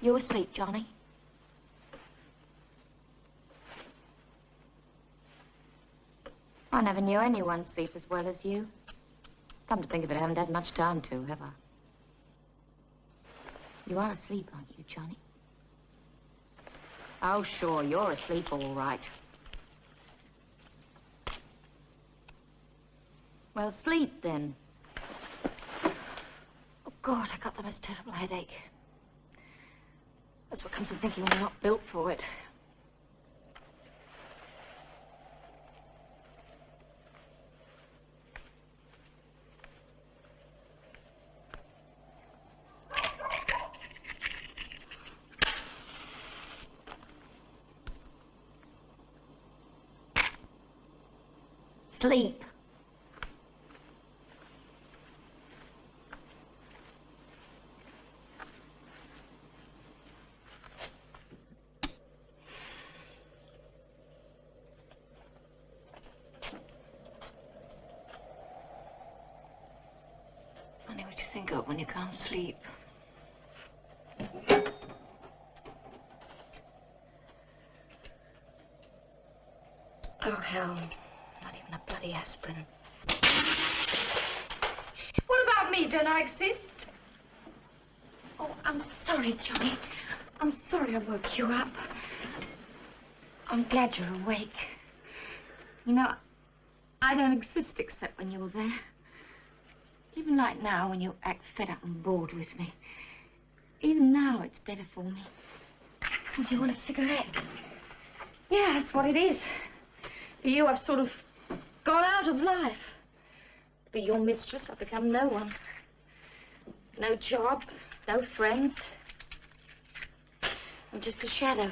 You asleep, Johnny? I never knew anyone sleep as well as you. Come to think of it, I haven't had much time to, have I? You are asleep, aren't you, Johnny? Oh, sure, you're asleep all right. Well, sleep, then. Oh, God, I got the most terrible headache. That's what comes of thinking when you're not built for it. Sleep. Funny what you think of when you can't sleep. Oh, hell. Not even a bloody aspirin. What about me? Don't I exist? Oh, I'm sorry, Johnny. I'm sorry I woke you up. I'm glad you're awake. You know, I don't exist except when you're there. Even like now, when you act fed up and bored with me. Even now, it's better for me. Oh, do you want a cigarette? Yeah, that's what it is. For you, I've sort of gone out of life. To be your mistress, I've become no one. No job, no friends. I'm just a shadow.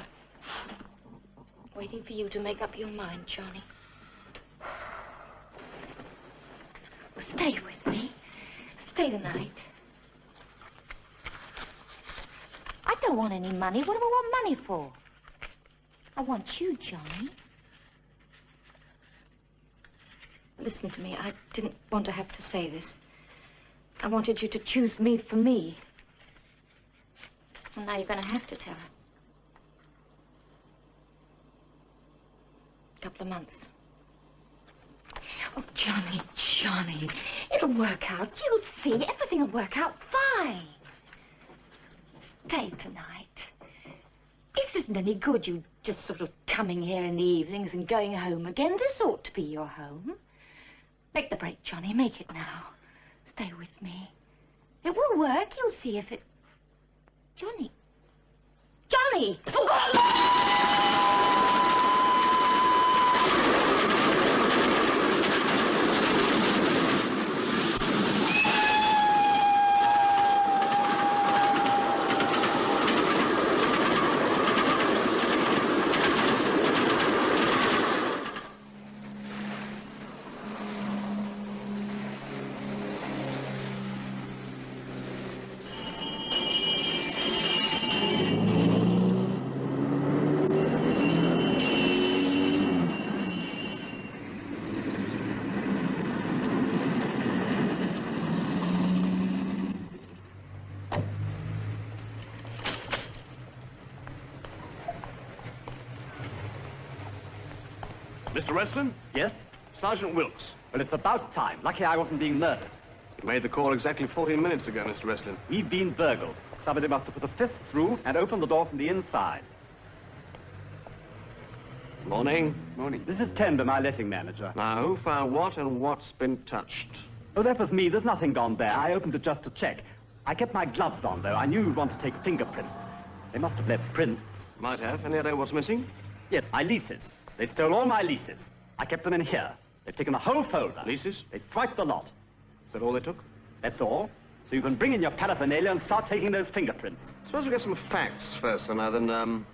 Waiting for you to make up your mind, Johnny. Well, stay with me. Stay tonight. I don't want any money. What do I want money for? I want you, Johnny. Listen to me. I didn't want to have to say this. I wanted you to choose me for me. Well, now you're going to have to tell her. A couple of months. Oh, Johnny, Johnny. It'll work out. You'll see. Everything will work out fine. Stay tonight. This isn't any good, you just sort of coming here in the evenings and going home again. This ought to be your home. Make the break, Johnny. Make it now. Stay with me. It will work. You'll see if it... Johnny. Johnny! For God! Mr. Westland? Yes? Sergeant Wilkes. Well, it's about time. Lucky I wasn't being murdered. You made the call exactly 14 minutes ago, Mr. Westland. We've been burgled. Somebody must have put a fist through and opened the door from the inside. Morning. Morning. This is Tender, my letting manager. Now, who found what and what's been touched? Oh, that was me. There's nothing gone there. I opened it just to check. I kept my gloves on, though. I knew you'd want to take fingerprints. They must have left prints. Might have. Any idea what's missing? Yes, my leases. They stole all my leases. I kept them in here. They've taken the whole folder. Leases? They swiped the lot. Is that all they took? That's all. So you can bring in your paraphernalia and start taking those fingerprints. Suppose we get some facts first, and then,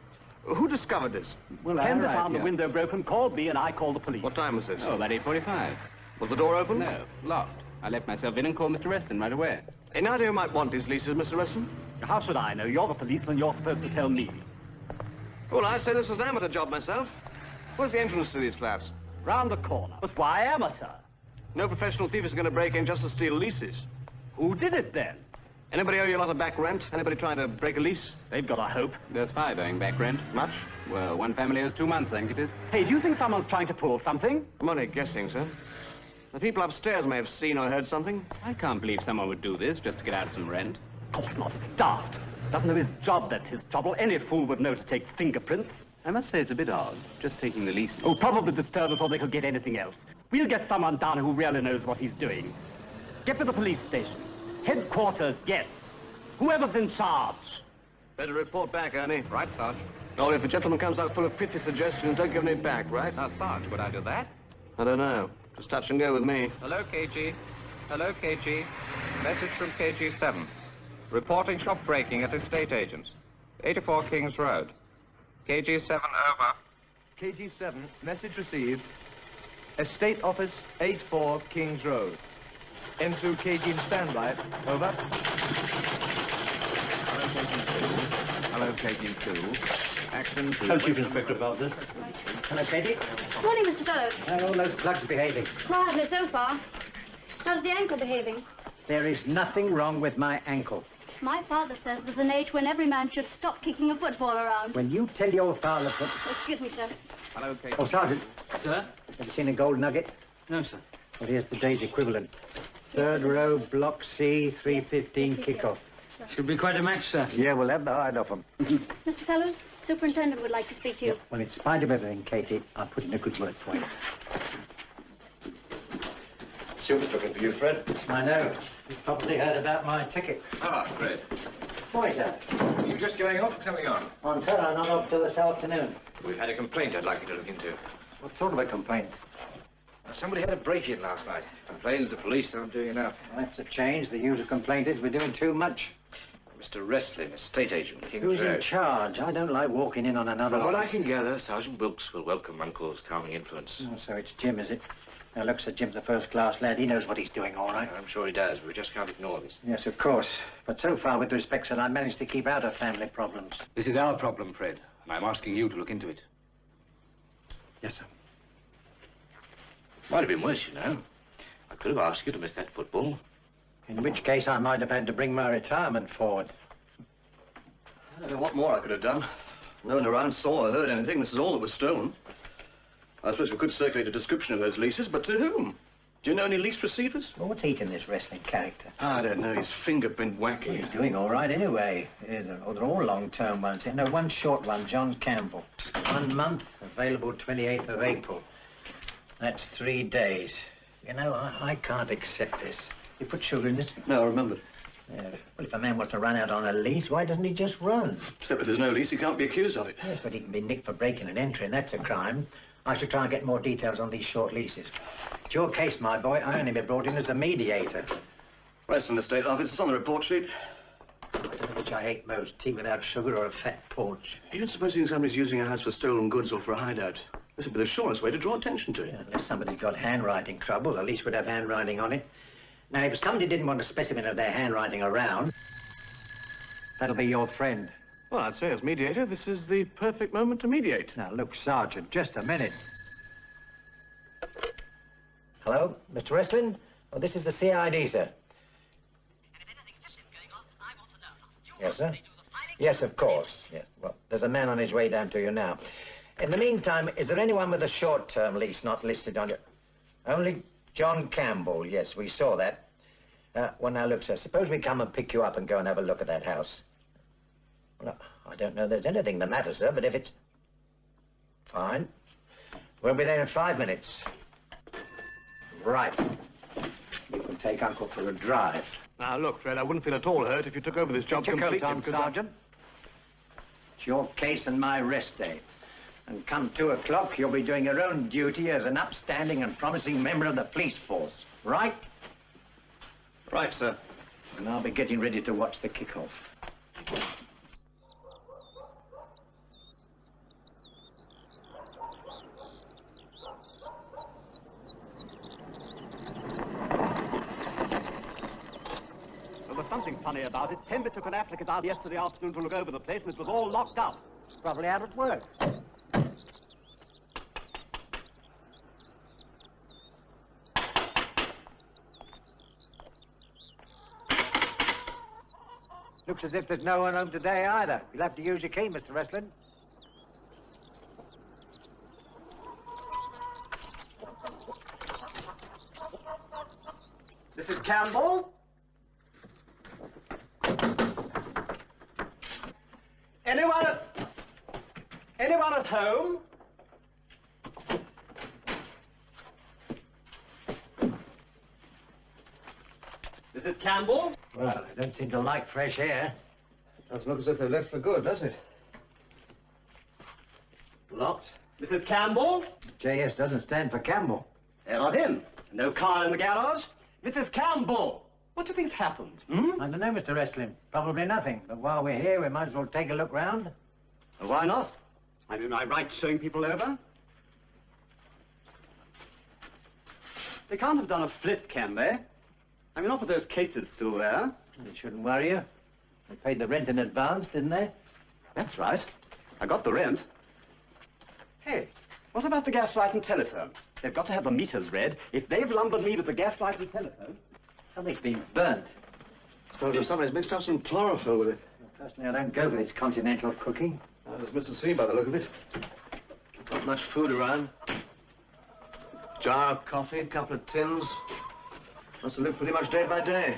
who discovered this? Well, Tender found the window broken, called me, and I called the police. What time was this? Oh, about 8:45. Was the door open? No, locked. I let myself in and called Mr. Reston right away. Any idea who might want his leases, Mr. Reston? How should I know? You're the policeman. You're supposed to tell me. Well, I'd say this was an amateur job myself. Where's the entrance to these flats? Round the corner. But why amateur? No professional thief is going to break in just to steal leases. Who did it, then? Anybody owe you a lot of back rent? Anybody trying to break a lease? They've got a hope. There's 5 owing back rent. Much? Well, one family owes 2 months, I think it is. Hey, do you think someone's trying to pull something? I'm only guessing, sir. The people upstairs may have seen or heard something. I can't believe someone would do this just to get out some rent. Of course not. It's daft. Doesn't know his job, that's his trouble. Any fool would know to take fingerprints. I must say it's a bit odd, just taking the lease. Oh, probably disturbed before they could get anything else. We'll get someone down who really knows what he's doing. Get to the police station. Headquarters, yes. Whoever's in charge. Better report back, Ernie. Right, Sarge. Only if the gentleman comes out full of pithy suggestions, don't give any back, right? Now, Sarge, would I do that? I don't know. Just touch and go with me. Hello, KG. Hello, KG. Message from KG7. Reporting shop breaking at estate agents. 84 Kings Road. KG7, over. KG7, message received. Estate office, 84 Kings Road. N2 KG in standby, over. Hello, KG2. Action. Hello, Chief Inspector about this. Hello, Katie. Morning, Mr. Fellows. How are all those plugs behaving? Quietly so far. How's the ankle behaving? There is nothing wrong with my ankle. My father says there's an age when every man should stop kicking a football around. When you tell your father... Excuse me, sir. Hello, KG. Oh, Sergeant. Sir? Have you seen a gold nugget? No, sir. Well, here's today's equivalent. Third row, block C, 3:15 kickoff. Should be quite a match, sir. Yeah, we'll have the hide off them. Mr. Fellows, Superintendent would like to speak to you. Well, in spite of everything, Katie, I'll put in a good word for you. Super's looking for you, Fred. I know. You've probably heard about my ticket. Ah, Fred. What is that? Are you just going off or coming on? I'm sorry, I'm not up till this afternoon. We've had a complaint I'd like you to look into. What sort of a complaint? Somebody had a break-in last night. Complains the police aren't doing enough. Well, that's a change. The usual complaint is we're doing too much. Mr. Wrestling, estate agent, King's Who's in Road. charge? I don't like walking in on another From what I office. can gather, Sergeant Wilkes will welcome Uncle's calming influence. Oh, so it's Jim, is it? Now, looks at Jim's a first-class lad. He knows what he's doing, all right. I'm sure he does, but we just can't ignore this. Yes, of course. But so far, with respect, sir, I managed to keep out of family problems. This is our problem, Fred, and I'm asking you to look into it. Yes, sir. Might have been worse, you know. I could have asked you to miss that football. In which case, I might have had to bring my retirement forward. I don't know what more I could have done. No one around saw or heard anything. This is all that was stolen. I suppose we could circulate a description of those leases, but to whom? Do you know any lease receivers? Well, what's eating this wrestling character? I don't know. He's fingerprint wacky. He's doing all right anyway. They're all long-term ones. No, one short one, John Campbell. 1 month, available 28th of April. That's 3 days. You know, I can't accept this. You put sugar in it? No, I remembered. Yeah. Well, if a man wants to run out on a lease, why doesn't he just run? Except if there's no lease, he can't be accused of it. Yes, but he can be nicked for breaking and entering. That's a crime. I should try and get more details on these short leases. It's your case, my boy. I only been brought in as a mediator. Western Estate Office, it's on the report sheet. I don't know which I hate most, tea without sugar or a fat porch. Even supposing somebody's using a house for stolen goods or for a hideout, this would be the surest way to draw attention to it. Yeah, unless somebody's got handwriting trouble, at least would have handwriting on it. Now, if somebody didn't want a specimen of their handwriting around, that'll be your friend. Well, I'd say as mediator, this is the perfect moment to mediate. Now, look, Sergeant, just a minute. Hello, Mr. Wrestling? Oh, this is the CID, sir. Yes, sir? Yes, of course. Yes. Well, there's a man on his way down to you now. In the meantime, is there anyone with a short-term lease not listed on your... Only John Campbell. Yes, we saw that. Well, now, look, sir, suppose we come and pick you up and go and have a look at that house. Well, I don't know there's anything the matter, sir, but if it's... Fine. We'll be there in 5 minutes. Right. You can take Uncle for a drive. Now, look, Fred, I wouldn't feel at all hurt if you took over this job completely. Tom, Sergeant. It's your case and my rest day. And come 2 o'clock, you'll be doing your own duty as an upstanding and promising member of the police force, right? Right, sir. And I'll be getting ready to watch the kickoff. There was something funny about it. Temby took an applicant out yesterday afternoon to look over the place, and it was all locked up. Probably out at work. Looks as if there's no one home today either. You'll have to use your key, Mr. Wrestling. Mrs. Campbell? Anyone at home? Mrs. Campbell? Well, I don't seem to like fresh air. Doesn't look as if they've left for good, does it? Locked. Mrs. Campbell? JS doesn't stand for Campbell. They're not in. No car in the garage. Mrs. Campbell! What do you think's happened? I don't know, Mr. Wrestling. Probably nothing. But while we're here, we might as well take a look round. Well, why not? I mean, I right showing people over. They can't have done a flip, can they? I mean, not with those cases still there. It shouldn't worry you. They paid the rent in advance, didn't they? That's right. I got the rent. Hey, what about the gaslight and telephone? They've got to have the meters read. If they've lumbered me with the gaslight and telephone... Something's been burnt. Suppose somebody's mixed up some chlorophyll with it. Personally, I don't go for this continental cooking. There's Mr. C by the look of it. Not much food around. Jar of coffee, a couple of tins. Must have lived pretty much day by day.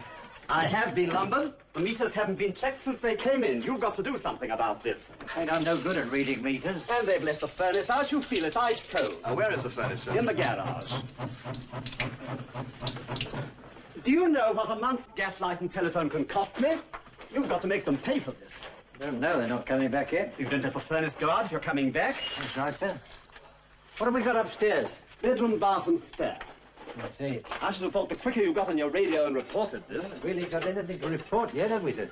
I have been lumbered. The meters haven't been checked since they came in. You've got to do something about this. I'm no good at reading meters. And they've left the furnace out. You feel it ice cold. Where is the furnace, sir? In the garage. Do you know what a month's gaslight and telephone can cost me? You've got to make them pay for this. Don't know, they're not coming back yet. You don't let the furnace go out if you're coming back. That's right, sir. What have we got upstairs? Bedroom, bath, and spare. I see. I should have thought the quicker you got on your radio and reported We this... haven't really got anything to report yet, have we, sir?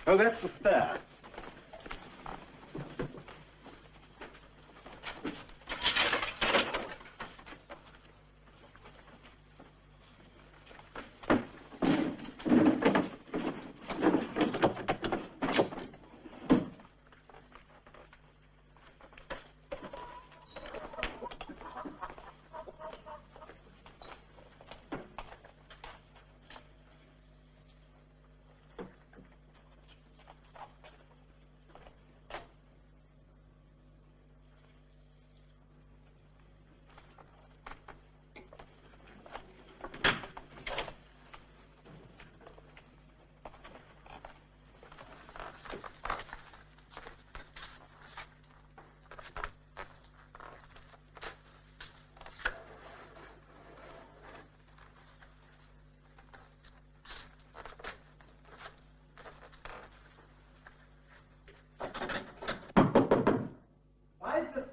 Oh, that's the spare.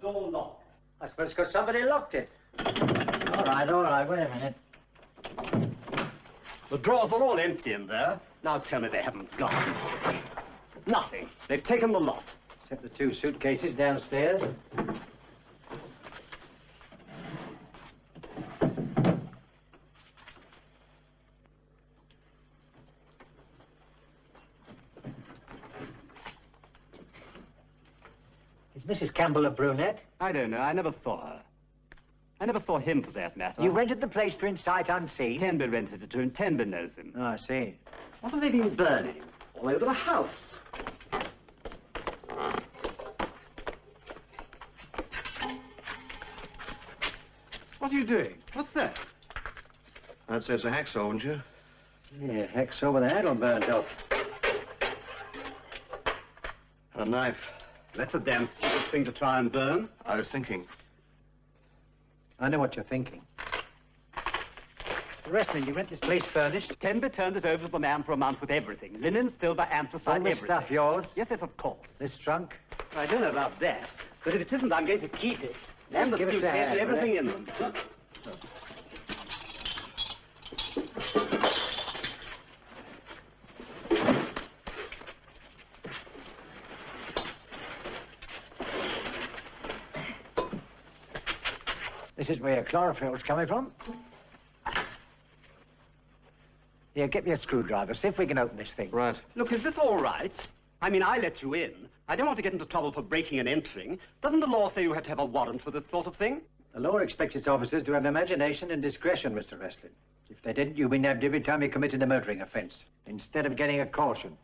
Door locked. I suppose because somebody locked it. All right, wait a minute. The drawers are all empty in there. Now tell me they haven't gone. Nothing. They've taken the lot. Except the 2 suitcases downstairs. Mrs. Campbell a brunette? I don't know. I never saw her. I never saw him, for that matter. You rented the place to in sight unseen? Tenby rented it to him. Tenby knows him. Oh, I see. What have they been burning? All over the house. What are you doing? What's that? I'd say it's a hacksaw, wouldn't you? Yeah, hacksaw with the handle burnt off. And a knife. That's a damn stupid thing to try and burn. I was thinking. I know what you're thinking. The Wrestling, you rent this place furnished? Tenby turned it over to the man for a month with everything. Linen, silver, anthracite, All this everything. stuff yours? Yes, yes, of course. This trunk? I don't know about that, but if it isn't, I'm going to keep it. And the Give it a suitcase hand, and everything will in them. This is where your chlorophyll's coming from. Here, get me a screwdriver. See if we can open this thing. Right. Look, is this all right? I mean, I let you in. I don't want to get into trouble for breaking and entering. Doesn't the law say you have to have a warrant for this sort of thing? The law expects its officers to have imagination and discretion, Mr. Westlin. If they didn't, you'd be nabbed every time you committed a motoring offense, instead of getting a caution.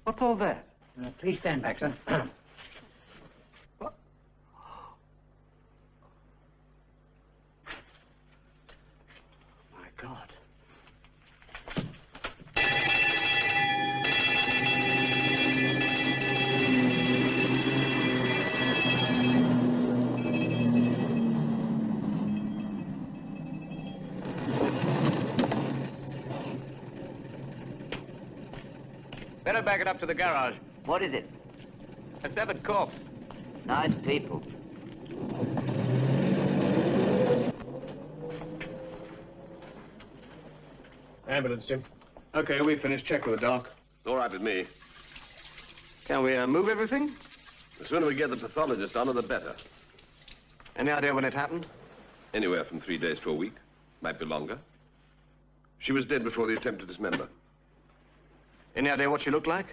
What's all that? Please stand back, sir. What? My God. Better back it up to the garage. What is it? A severed corpse. Nice people. Ambulance, Jim. Okay, we finished. Check with the doc. All right with me. Can we move everything? The sooner we get the pathologist on her, the better. Any idea when it happened? Anywhere from 3 days to a week. Might be longer. She was dead before the attempt to dismember. Any idea what she looked like?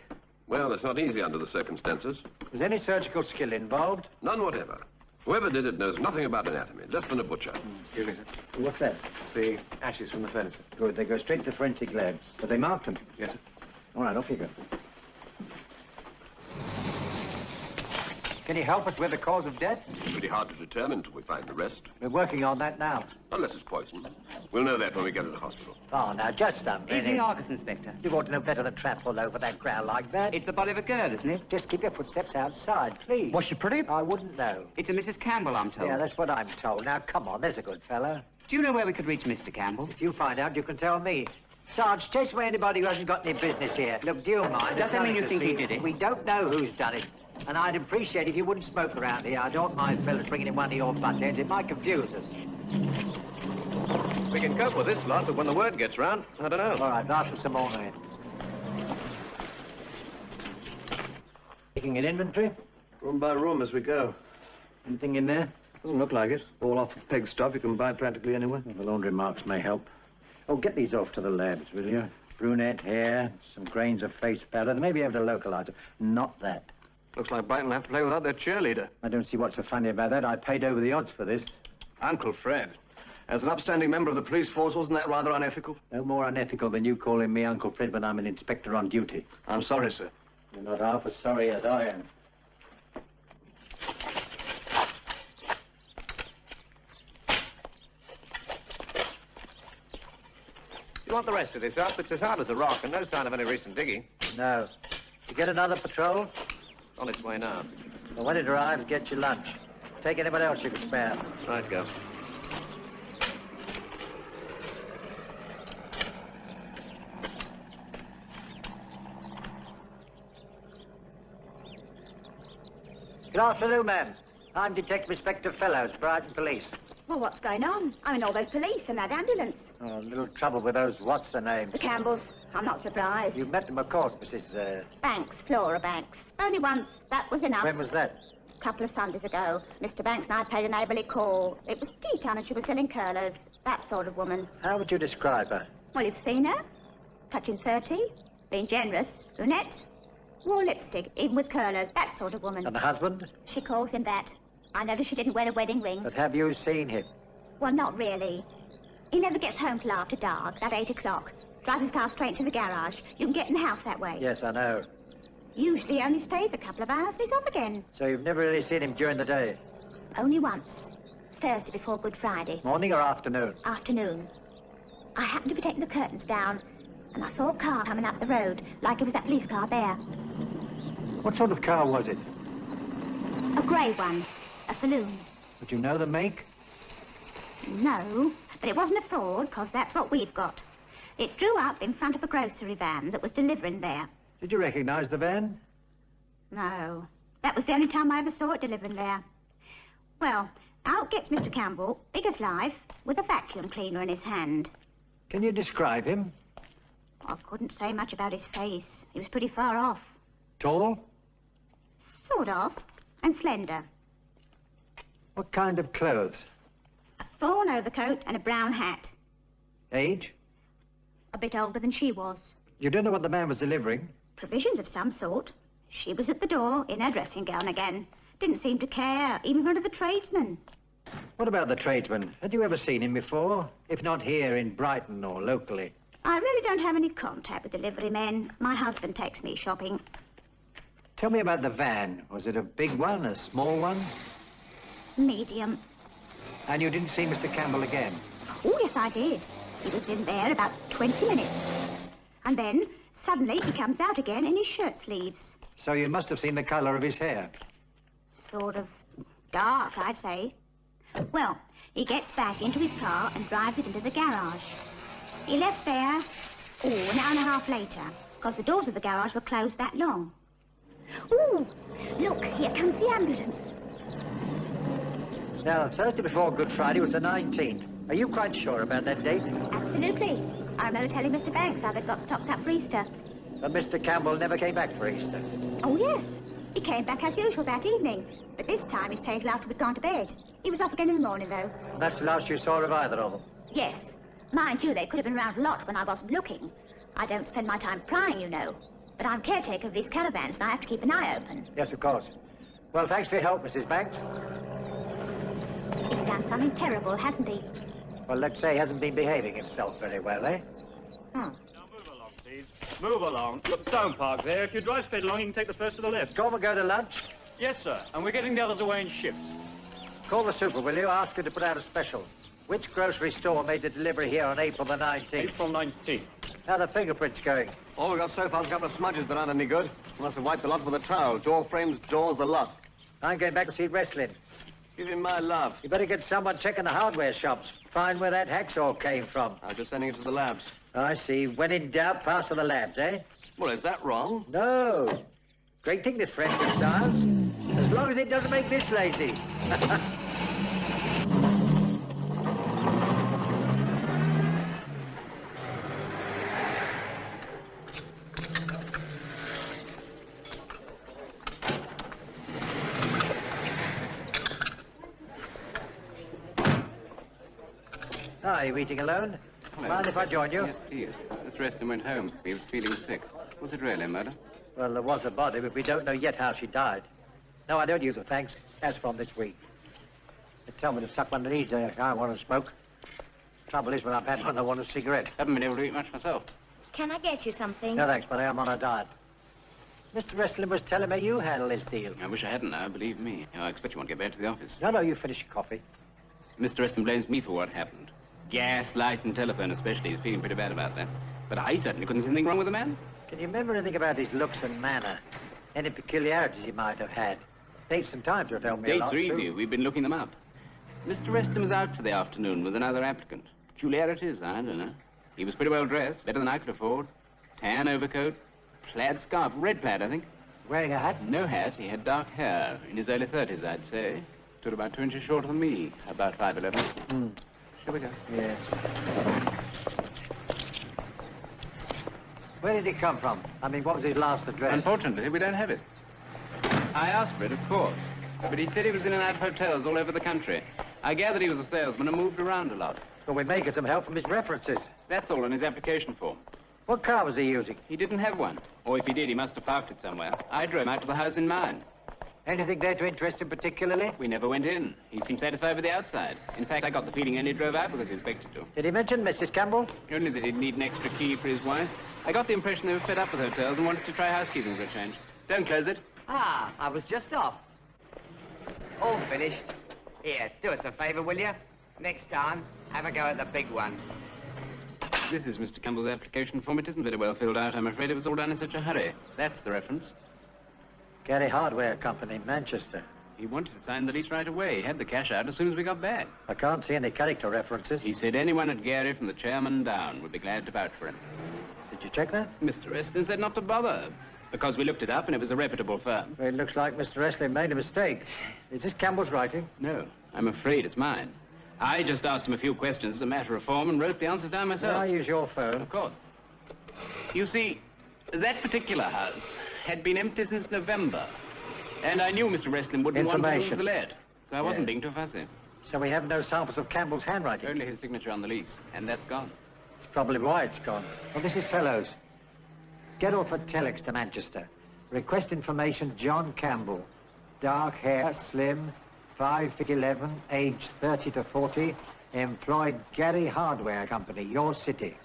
Well, it's not easy under the circumstances. Was any surgical skill involved? None whatever. Whoever did it knows nothing about anatomy, less than a butcher. Excuse me, sir. What's that? It's the ashes from the furnace, sir. Good, they go straight to forensic labs. But they marked them. Yes, sir. All right, off you go. Can you help us with the cause of death? It's pretty hard to determine until we find the rest. We're working on that now. Unless it's poison. We'll know that when we get to the hospital. Oh, now, just a minute. Evening, Argus, Inspector. You ought to know better than trample all over that ground like that. It's the body of a girl, isn't it? Just keep your footsteps outside, please. Was she pretty? I wouldn't know. It's a Mrs. Campbell, I'm told. Yeah, that's what I'm told. Now, come on, there's a good fellow. Do you know where we could reach Mr. Campbell? If you find out, you can tell me. Sarge, chase away anybody who hasn't got any business here. Look, do you mind? Does that mean you think he he did it? We don't know who's done it. And I'd appreciate if you wouldn't smoke around here. I don't mind fellas bringing in one of your buttheads. It might confuse us. We can cope with this lot, but when the word gets round, I don't know. All right, ask for some more, man. Taking an inventory? Room by room as we go. Anything in there? Doesn't look like it. All off the peg stuff you can buy practically anywhere. Well, the laundry marks may help. Oh, get these off to the labs, will you? Brunette hair, some grains of face powder. They may be able to localize it. Not that. Looks like Brighton will have to play without their cheerleader. I don't see what's so funny about that. I paid over the odds for this. Uncle Fred. As an upstanding member of the police force, wasn't that rather unethical? No more unethical than you calling me Uncle Fred when I'm an inspector on duty. I'm sorry, sir. You're not half as sorry as I am. You want the rest of this up? It's as hard as a rock and no sign of any recent digging. No. You get another patrol? On its way now. Well, when it arrives, get your lunch. Take anybody else you can spare. Right, go. Good afternoon, ma'am. I'm Detective Inspector Fellows, Brighton Police. Well, what's going on? I mean, all those police and that ambulance. Oh, a little trouble with those what's-the-names. The Campbells. I'm not surprised. You've met them, of course, Mrs. Banks, Flora Banks. Only once. That was enough. When was that? A couple of Sundays ago. Mr. Banks and I paid a neighbourly call. It was tea time and she was selling curlers. That sort of woman. How would you describe her? Well, you've seen her. Touching 30. Being generous. Brunette. Wore lipstick, even with curlers. That sort of woman. And the husband? She calls him that. I noticed she didn't wear a wedding ring. But have you seen him? Well, not really. He never gets home till after dark, at 8 o'clock. Drives his car straight to the garage. You can get in the house that way. Yes, I know. Usually he only stays a couple of hours and he's off again. So you've never really seen him during the day? Only once. Thursday before Good Friday. Morning or afternoon? Afternoon. I happened to be taking the curtains down, and I saw a car coming up the road, like it was that police car there. What sort of car was it? A grey one. A saloon. Would you know the make? No, but it wasn't a Ford, because that's what we've got. It drew up in front of a grocery van that was delivering there. Did you recognize the van? No. That was the only time I ever saw it delivering there. Well, out gets Mr. Campbell, big as life, with a vacuum cleaner in his hand. Can you describe him? I couldn't say much about his face. He was pretty far off. Tall? Sort of. And slender. What kind of clothes? A fawn overcoat and a brown hat. Age? A bit older than she was. You don't know what the man was delivering? Provisions of some sort. She was at the door in her dressing gown again. Didn't seem to care, even one of the tradesmen. What about the tradesman? Had you ever seen him before? If not here, in Brighton or locally? I really don't have any contact with delivery men. My husband takes me shopping. Tell me about the van. Was it a big one, a small one? Medium. And you didn't see Mr. Campbell again? Oh, yes, I did. He was in there about 20 minutes. And then, suddenly, he comes out again in his shirt sleeves. So you must have seen the colour of his hair. Sort of dark, I'd say. Well, he gets back into his car and drives it into the garage. He left there, an hour and a half later, because the doors of the garage were closed that long. Ooh, look, here comes the ambulance. Now, Thursday before Good Friday was the 19th. Are you quite sure about that date? Absolutely. I remember telling Mr. Banks how they'd got stocked up for Easter. But Mr. Campbell never came back for Easter. Oh, yes. He came back as usual that evening. But this time he stayed till after we'd gone to bed. He was off again in the morning, though. That's the last you saw of either of them? Yes. Mind you, they could have been around a lot when I wasn't looking. I don't spend my time prying, you know. But I'm caretaker of these caravans, and I have to keep an eye open. Yes, of course. Well, thanks for your help, Mrs. Banks. He's done something terrible, hasn't he? Well, let's say he hasn't been behaving himself very well, eh? Hmm. Now move along, please. Move along. Look, Stone Park there. If you drive straight along, you can take the first to the left. Go and go to lunch? Yes, sir. And we're getting the others away in shifts. Call the super, will you? Ask her to put out a special. Which grocery store made the delivery here on April the 19th? April 19th. How are the fingerprints going? All we've got so far is a couple of smudges that aren't any good. You must have wiped the lot with a towel. Door frames, doors, the lot. I'm going back to see wrestling. Give him my love. You better get someone checking the hardware shops. Find where that hacksaw came from. I'm just sending it to the labs. I see. When in doubt, pass to the labs, eh? Well, is that wrong? No. Great thing, this forensic science. As long as it doesn't make this lazy. Are you eating alone? Hello. Mind if I join you? Yes, please. Mr. Reston went home. He was feeling sick. Was it really murder? Well, there was a body, but we don't know yet how she died. No, I don't use them, thanks. As from this week. They tell me to suck one of these days. I want to smoke. Trouble is, when I've had one, I want a cigarette. Haven't been able to eat much myself. Can I get you something? No, thanks, but I am on a diet. Mr. Wrestling was telling me you handle this deal. I wish I hadn't now, believe me. I expect you won't get back to the office. No, you finish your coffee. Mr. Reston blames me for what happened. Gas, light, and telephone especially. He's feeling pretty bad about that. But I certainly couldn't see anything wrong with the man. Can you remember anything about his looks and manner? Any peculiarities he might have had? Dates and times will tell me a Dates lot, are easy. too. We've been looking them up. Mr. Reston was out for the afternoon with another applicant. Peculiarities? I don't know. He was pretty well dressed, better than I could afford. Tan overcoat, plaid scarf, red plaid, I think. Wearing a hat? No hat. He had dark hair. In his early 30s, I'd say. Stood about 2 inches shorter than me. About 5'11". Shall we go? Yes. Where did he come from? I mean, what was his last address? Unfortunately, we don't have it. I asked for it, of course. But he said he was in and out of hotels all over the country. I gathered he was a salesman and moved around a lot. Well, we may get some help from his references. That's all in his application form. What car was he using? He didn't have one. Or if he did, he must have parked it somewhere. I drove him out to the house in mine. Anything there to interest him particularly? We never went in. He seemed satisfied with the outside. In fact, I got the feeling he only drove out because he expected to. Did he mention Mrs. Campbell? Only that he'd need an extra key for his wife. I got the impression they were fed up with hotels and wanted to try housekeeping for a change. Don't close it. Ah, I was just off. All finished. Here, do us a favour, will you? Next time, have a go at the big one. This is Mr. Campbell's application form. It isn't very well filled out, I'm afraid. It was all done in such a hurry. That's the reference. Gary Hardware Company, Manchester. He wanted to sign the lease right away. He had the cash out as soon as we got back. I can't see any character references. He said anyone at Gary from the chairman down would be glad to vouch for him. Did you check that? Mr. Eston said not to bother, because we looked it up and it was a reputable firm. Well, it looks like Mr. Estley made a mistake. Is this Campbell's writing? No, I'm afraid it's mine. I just asked him a few questions as a matter of form and wrote the answers down myself. Well, I use your phone. Of course. You see, that particular house had been empty since November. And I knew Mr. Wrestling wouldn't want to lose the let. So I wasn't being too fussy. So we have no samples of Campbell's handwriting? Only his signature on the lease, and that's gone. It's probably why it's gone. Well, this is Fellows. Get off at telex to Manchester. Request information, John Campbell. Dark hair, slim, 5'11", age 30 to 40, employed Gary Hardware Company, your city.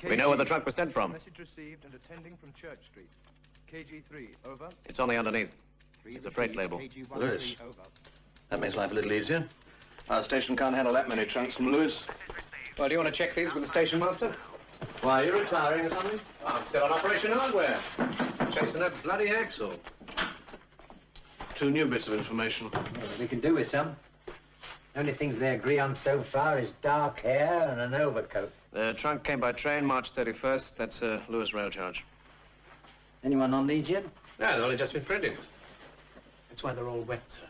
We know where the truck was sent from. Message received and attending from Church Street. KG3, over. It's on the underneath. It's a freight label. Lewis. That makes life a little easier. Our station can't handle that many trunks from Lewis. Well, do you want to check these with the station master? Why, are you retiring or something? I'm still on Operation Hardware. Chasing that bloody axle. 2 new bits of information. Well, we can do with some. Only things they agree on so far is dark hair and an overcoat. The trunk came by train March 31st. That's a Lewis rail charge. Anyone on lead yet? No, they've only just been printed. That's why they're all wet, sir.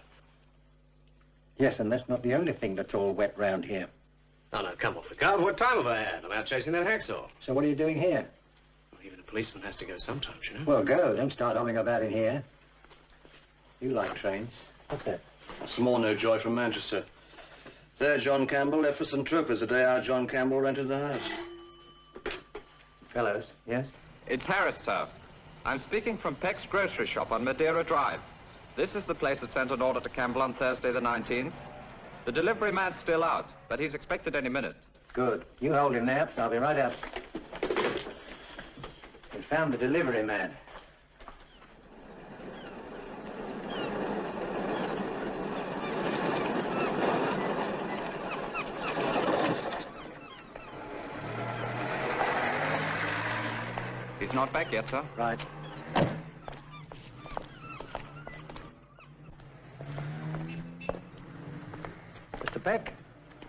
Yes, and that's not the only thing that's all wet round here. Oh, no, come off the car. What time have I had? I'm out chasing that hacksaw. So what are you doing here? Well, even a policeman has to go sometimes, you know. Well, go. Don't start humming about in here. You like trains. What's that? Some more no joy from Manchester. There, John Campbell left for St. Tropez the day our John Campbell rented the house. Fellows, yes? It's Harris, sir. I'm speaking from Peck's grocery shop on Madeira Drive. This is the place that sent an order to Campbell on Thursday the 19th. The delivery man's still out, but he's expected any minute. Good. You hold him there. I'll be right up. We found the delivery man. He's not back yet, sir. Right. Mr. Peck?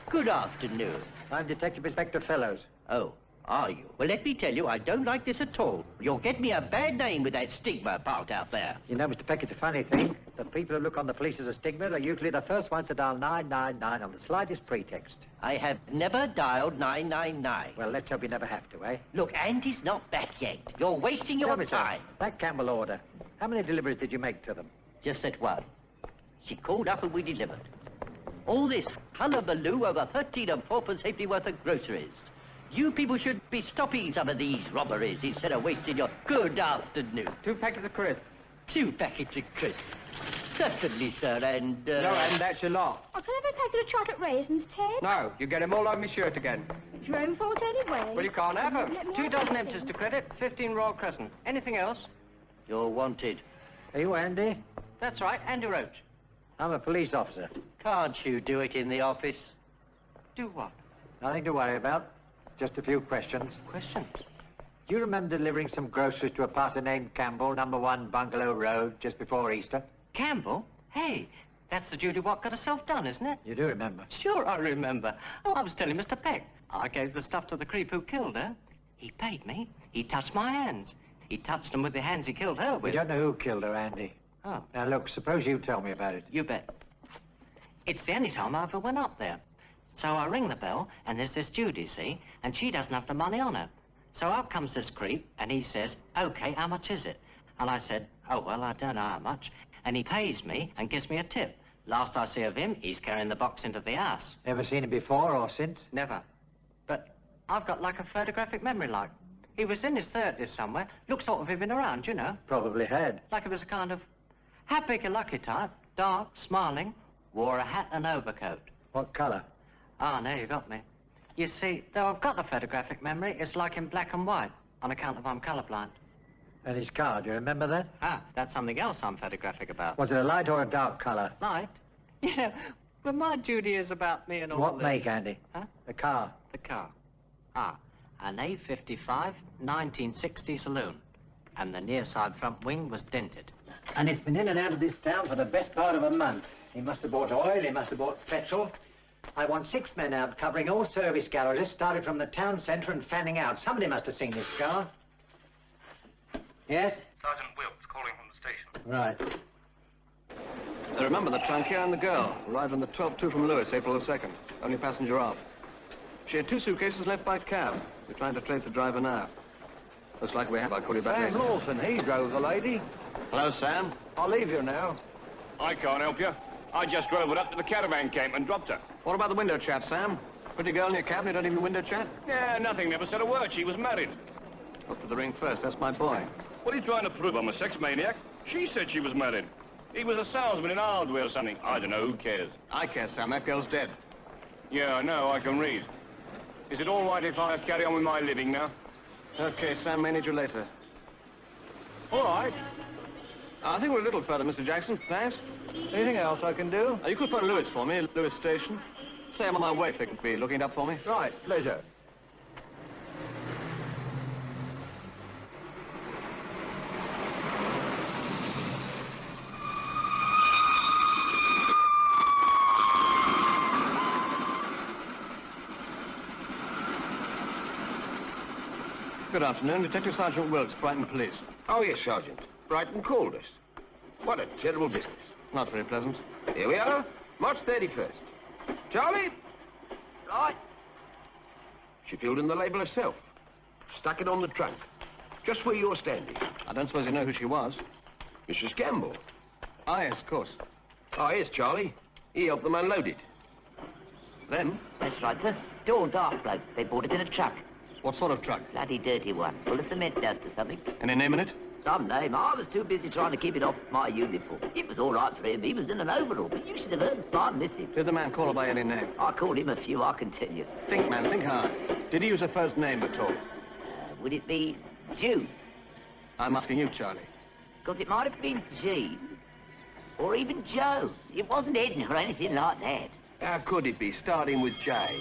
Good afternoon. I'm Detective Inspector Fellows. Oh, are you? Well, let me tell you, I don't like this at all. You'll get me a bad name with that stigma part out there. You know, Mr. Peck, it's a funny thing. The people who look on the police as a stigma are usually the first ones to dial 999 on the slightest pretext. I have never dialed 999. Well, let's hope you never have to, eh? Look, Andy's not back yet. You're wasting your Tell me, sir, time. that Campbell order, how many deliveries did you make to them? Just that one. She called up and we delivered. All this hullabaloo over 13 and 4pence halfpenny worth of groceries. You people should be stopping some of these robberies instead of wasting your good afternoon. 2 packets of crisps. 2 packets of crisps. Certainly, sir, and... No, and that's your lot. I can have a packet of chocolate raisins, Ted. No, you get them all on my shirt again. It's your own fault anyway. Well, you can't have them. Let me 2 have dozen them. empties to credit, 15 Royal Crescent. Anything else? You're wanted. Are you Andy? That's right, Andy Roach. I'm a police officer. Can't you do it in the office? Do what? Nothing to worry about. Just a few questions. Questions? Do you remember delivering some groceries to a party named Campbell, number 1 Bungalow Road, just before Easter? Campbell? Hey, that's the Judy what got herself done, isn't it? You do remember? Sure, I remember. Oh, I was telling Mr. Peck. I gave the stuff to the creep who killed her. He paid me. He touched my hands. He touched them with the hands he killed her with. We don't know who killed her, Andy. Oh. Now, look, suppose you tell me about it. You bet. It's the only time I ever went up there. So I ring the bell, and there's this Judy, see? And she doesn't have the money on her. So up comes this creep, and he says, OK, how much is it? And I said, oh, well, I don't know how much. And he pays me and gives me a tip. Last I see of him, he's carrying the box into the house. Ever seen him before or since? Never. But I've got like a photographic memory, like. He was in his 30s somewhere. Looked sort of he'd been around, you know. Probably had. Like it was a kind of happy-go-lucky type. Dark, smiling, wore a hat and overcoat. What colour? Ah, now you got me. You see, though I've got the photographic memory, it's like in black and white, on account of I'm colourblind. And his car, do you remember that? Ah, that's something else I'm photographic about. Was it a light or a dark colour? Light? You know, when my duty is about me and all What this... make, Andy? Huh? The car. The car. Ah, an A55 1960 saloon. And the near side front wing was dented. And it's been in and out of this town for the best part of a month. He must have bought oil, he must have bought petrol. I want 6 men out covering all service garages, started from the town centre and fanning out. Somebody must have seen this car. Yes? Sergeant Wilkes calling from the station. Right. I remember the trunk here and the girl. Arrived on the 12-2 from Lewis, April the 2nd. Only passenger off. She had 2 suitcases left by cab. We're trying to trace the driver now. Looks like we have. I'll call you back Sam later. Lawson, he drove the lady. Hello, Sam. I'll leave you now. I can't help you. I just drove her up to the caravan camp and dropped her. What about the window chat, Sam? Pretty girl in your cab and you don't even window chat? Yeah, nothing. Never said a word. She was married. Look for the ring first. That's my boy. What are you trying to prove? I'm a sex maniac. She said she was married. He was a salesman in hardware or something. I don't know. Who cares? I care, Sam. That girl's dead. Yeah, I know. I can read. Is it all right if I carry on with my living now? Okay, Sam. May need you later. All right. I think we're a little further, Mr. Jackson. Thanks. Anything else I can do? You could phone Lewis for me, Lewis Station. Say I'm on my way if they could be looking it up for me. Right, pleasure. Good afternoon. Detective Sergeant Wilkes, Brighton Police. Oh, yes, Sergeant. Brighton called us. What a terrible business. Not very pleasant. Here we are, March 31st. Charlie? Right. She filled in the label herself. Stuck it on the trunk. Just where you're standing. I don't suppose you know who she was. Mrs. Campbell. Ah, yes, of course. Oh, here's Charlie. He helped them unload it. Then? That's right, sir. Tall, dark bloke. They bought it in a truck. What sort of truck? Bloody dirty one. Full of cement dust or something. Any name in it? Some name. I was too busy trying to keep it off my uniform. It was all right for him. He was in an overall, but you should have heard my missus. Did the man call her by any name? I called him a few, I can tell you. Think, man, think hard. Did he use her first name at all? Would it be June? I'm asking you, Charlie. Because it might have been Jean. Or even Joe. It wasn't Edna or anything like that. How could it be, starting with J?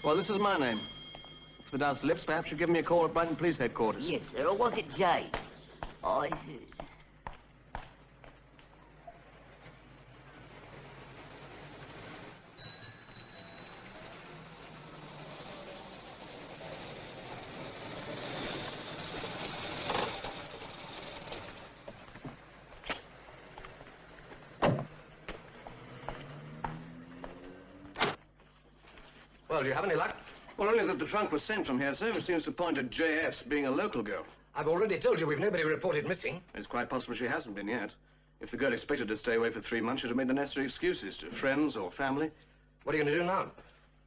Well, this is my name. For the dance lips, perhaps you'll give me a call at Brighton Police Headquarters. Yes, sir. Or was it Jane? I see. Well, do you have any luck? Well, only that the trunk was sent from here, sir, which seems to point to J.S. being a local girl. I've already told you we've nobody reported missing. It's quite possible she hasn't been yet. If the girl expected to stay away for 3 months, she'd have made the necessary excuses to friends or family. What are you going to do now?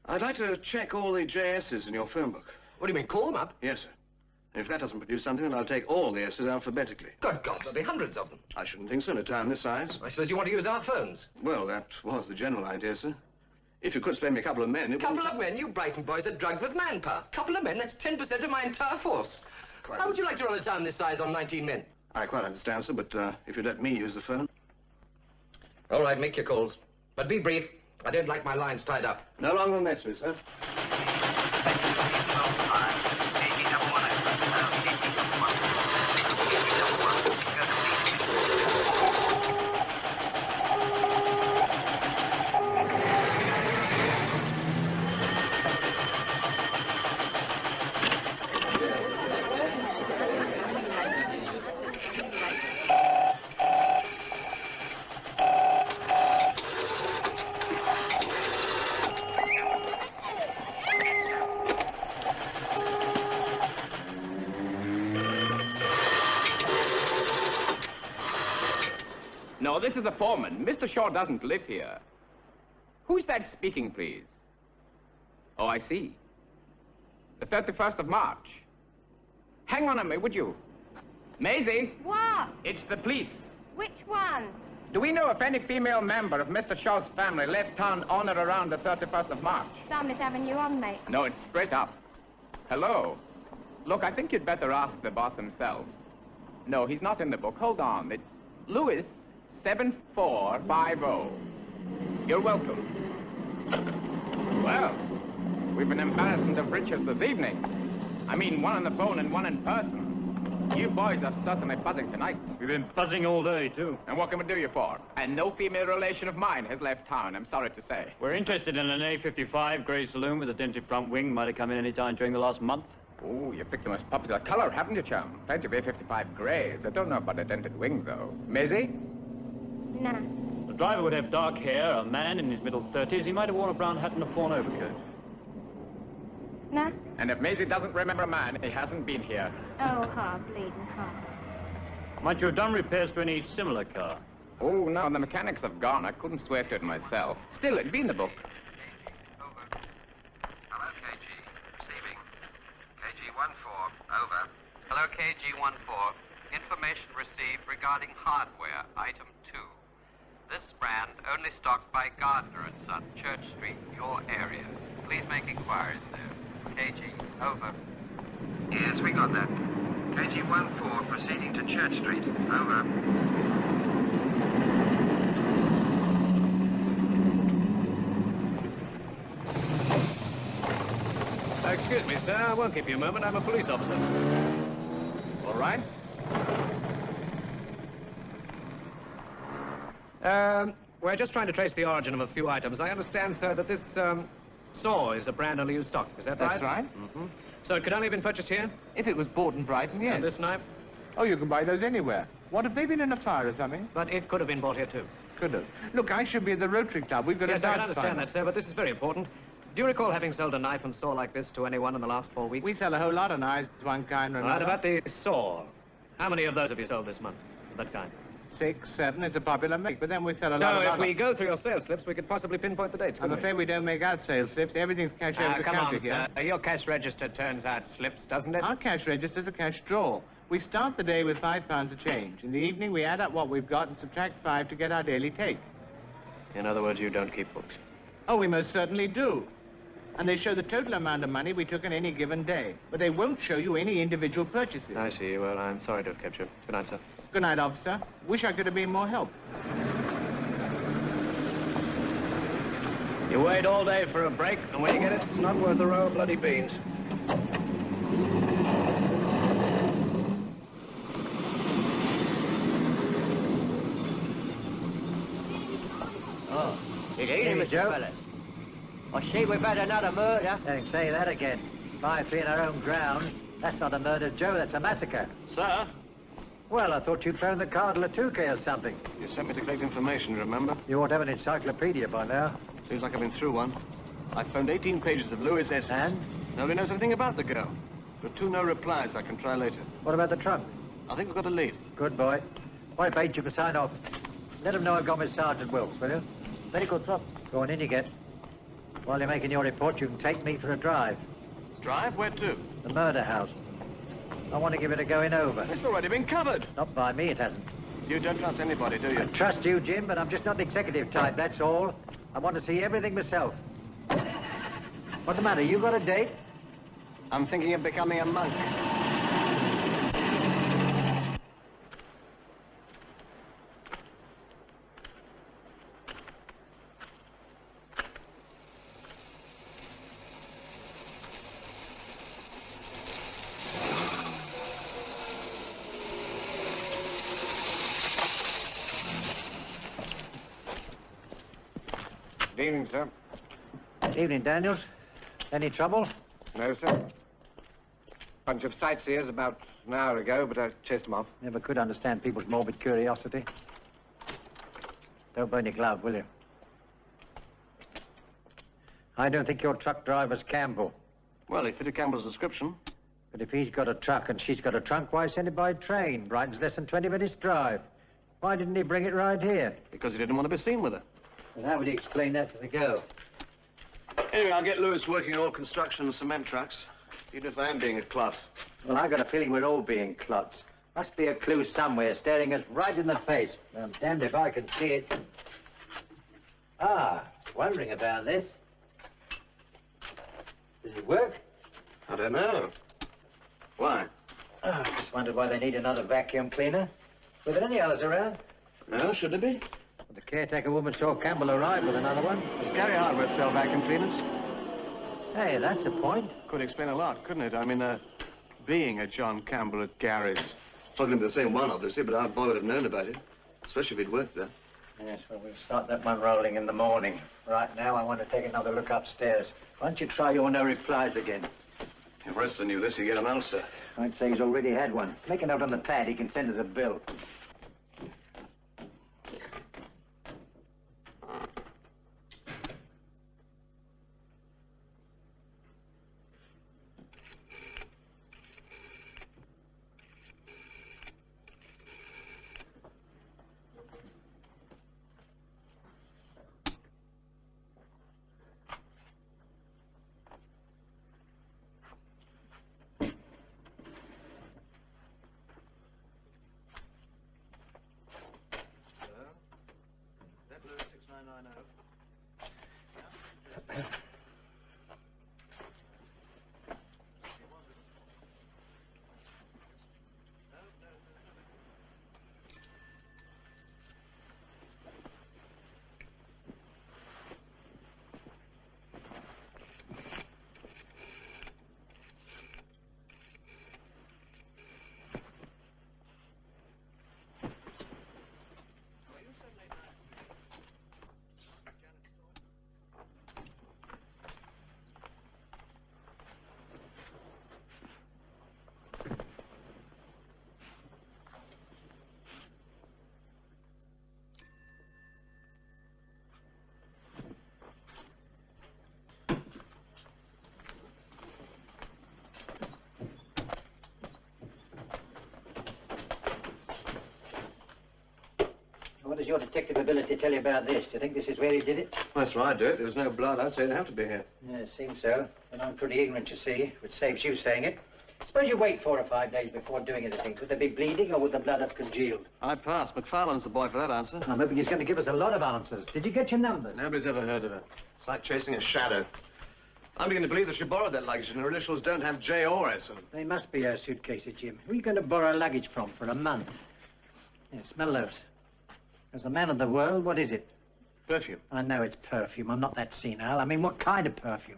I'd like to check all the J.S.'s in your phone book. What do you mean, call them up? Yes, sir. And if that doesn't produce something, then I'll take all the S's alphabetically. Good God, there'll be hundreds of them. I shouldn't think so in a town this size. I suppose you want to use our phones? Well, that was the general idea, sir. If you could spare me a couple of men, it Couple of men? You Brighton boys are drugged with manpower. Couple of men? That's 10% of my entire force. How would you like to run a town this size on 19 men? I quite understand, sir, but if you'd let me use the phone. All right, make your calls. But be brief. I don't like my lines tied up. No longer than next week, sir. No, this is the foreman. Mr. Shaw doesn't live here. Who's that speaking, please? Oh, I see. The 31st of March. Hang on a minute, would you? Maisie? What? It's the police. Which one? Do we know if any female member of Mr. Shaw's family left town on or around the 31st of March? Somebody's having you on, mate. No, it's straight up. Hello? Look, I think you'd better ask the boss himself. No, he's not in the book. Hold on. It's Lewis 7450. You're welcome. Well, we've an embarrassment of riches this evening. I mean, one on the phone and one in person. You boys are certainly buzzing tonight. We've been buzzing all day, too. And what can we do you for? And no female relation of mine has left town, I'm sorry to say. We're interested in an A55 grey saloon with a dented front wing. Might have come in any time during the last month. Oh, you picked the most popular color, haven't you, chum? Plenty of A55 greys. I don't know about a dented wing, though. Maisie? Nah. The driver would have dark hair, a man in his middle 30s. He might have worn a brown hat and a fawn overcoat. Nah. And if Maisie doesn't remember a man, he hasn't been here. Oh, hard bleeding hard. Might you have done repairs to any similar car? Oh, no, the mechanics have gone. I couldn't swear to it myself. Still, it'd be in the book. Over. Hello, KG. Receiving. KG-14, over. Hello, KG-14. Information received regarding hardware, item 2. This brand only stocked by Gardner & Son, Church Street, your area. Please make inquiries there. KG, over. Yes, we got that. KG-14 proceeding to Church Street, over. Excuse me, sir. I won't keep you a moment. I'm a police officer. All right. We're just trying to trace the origin of a few items. I understand, sir, that this saw is a brand only used stock. Is that right? That's right. Mm-hmm. So it could only have been purchased here? If it was bought in Brighton, yes. And this knife? Oh, you can buy those anywhere. What, have they been in a fire or something? But it could have been bought here, too. Could have. Look, I should be at the Rotary Club. We've got Yes, a I can dance understand final. that, sir, but this is very important. Do you recall having sold a knife and saw like this to anyone in the last 4 weeks? We sell a whole lot of knives, one kind or All right, another. about the saw. How many of those have you sold this month? Of that kind? 6, 7. It's a popular make, but then we sell a lot So of if other. we go through your sales slips, we could possibly pinpoint the dates, I'm couldn't afraid we don't make out sales slips. Everything's cash over the come counter on, here. sir. Your cash register turns out slips, doesn't it? Our cash register's a cash draw. We start the day with £5 of change. In the evening, we add up what we've got and subtract 5 to get our daily take. In other words, you don't keep books. Oh, we most certainly do. And they show the total amount of money we took on any given day. But they won't show you any individual purchases. I see. Well, I'm sorry to have kept you. Good night, sir. Good night, officer. Wish I could have been more help. You wait all day for a break, and when you get it, it's not worth a row of bloody beans. Oh, Good evening, Joe. fellas. I see we've had another murder. Don't say that again. 5 feet our own ground. That's not a murder, Joe. That's a massacre. Sir? Well, I thought you'd found the Cardinal at Touquet or something. You sent me to collect information, remember? You ought to have an encyclopedia by now. Seems like I've been through one. I phoned 18 pages of Lewis essays. And? Nobody knows anything about the girl. There are 2 no replies. I can try later. What about the trunk? I think we've got a lead. Good boy. Wait, Bates, you can sign off. Let them know I've gone with Sergeant Wilkes, will you? Very good, sir. Go on in you get. While you're making your report, you can take me for a drive. Drive? Where to? The murder house. I want to give it a going over. It's already been covered. Not by me, it hasn't. You don't trust anybody, do you? I trust you, Jim, but I'm just not the executive type, that's all. I want to see everything myself. What's the matter? You got a date? I'm thinking of becoming a monk. Good evening, sir. Evening, Daniels. Any trouble? No, sir. Bunch of sightseers about an hour ago, but I chased them off. Never could understand people's morbid curiosity. Don't burn your glove, will you? I don't think your truck driver's Campbell. Well, he fitted Campbell's description. But if he's got a truck and she's got a trunk, why send it by train? Brighton's less than 20 minutes' drive. Why didn't he bring it right here? Because he didn't want to be seen with her. And how would he explain that to the girl? Anyway, I'll get Lewis working on all construction and cement trucks, even if I am being a clot. Well, I got a feeling we're all being clots. Must be a clue somewhere staring us right in the face. I'm damned if I can see it. Ah, wondering about this. Does it work? I don't know. Why? Oh, just wondered why they need another vacuum cleaner. Were there any others around? No, should there be? The caretaker woman saw Campbell arrive with another one. Gary Hardware sell vacuum cleaners. Hey, that's a point. Could explain a lot, couldn't it? I mean, being a John Campbell at Gary's. It's not going to be the same one, obviously, but our boy would have known about it. Especially if he'd worked there. Yes, well, we'll start that one rolling in the morning. Right now, I want to take another look upstairs. Why don't you try your no replies again? If Reston knew this, he'd get an answer. I'd say he's already had one. Make a note on the pad. He can send us a bill. What does your detective ability tell you about this? Do you think this is where he did it? That's right, Dick. There was no blood. I'd say it'd have to be here. Yeah, it seems so. And I'm pretty ignorant, you see, which saves you saying it. Suppose you wait 4 or 5 days before doing anything. Could there be bleeding, or would the blood have congealed? I pass. McFarlane's the boy for that answer. I'm hoping he's going to give us a lot of answers. Did you get your numbers? Nobody's ever heard of her. It's like chasing a shadow. I'm beginning to believe that she borrowed that luggage, and her initials don't have J or S in them. They must be her suitcases, Jim. Who are you going to borrow luggage from for a month? Yeah, smell those. As a man of the world, what is it? Perfume. I know it's perfume. I'm not that senile. I mean, what kind of perfume?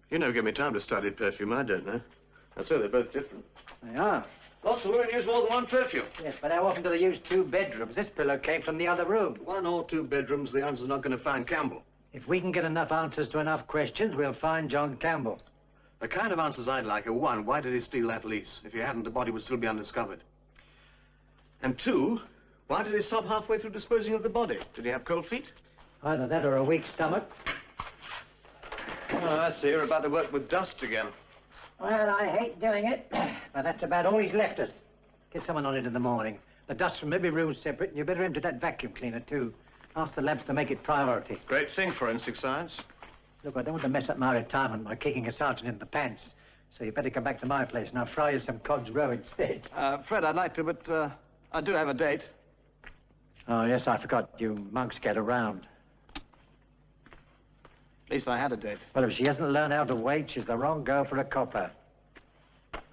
You never give me time to study perfume. I don't know. I say they're both different. They are. Lots of women use more than one perfume. Yes, but how often do they use 2 bedrooms? This pillow came from the other room. 1 or 2 bedrooms, the answer's not going to find Campbell. If we can get enough answers to enough questions, we'll find John Campbell. The kind of answers I'd like are 1, why did he steal that lease? If he hadn't, the body would still be undiscovered. And 2, why did he stop halfway through disposing of the body? Did he have cold feet? Either that or a weak stomach. Oh, I see. You're about to work with dust again. Well, I hate doing it, but that's about all he's left us. Get someone on it in the morning. The dust from every room's separate, and you better empty that vacuum cleaner, too. Ask the labs to make it priority. Great thing, forensic science. Look, I don't want to mess up my retirement by kicking a sergeant in the pants. So you better come back to my place, and I'll fry you some cod's roe instead. Fred, I'd like to, but I do have a date. Oh, yes, I forgot. You monks get around. At least I had a date. Well, if she hasn't learned how to wait, she's the wrong girl for a copper.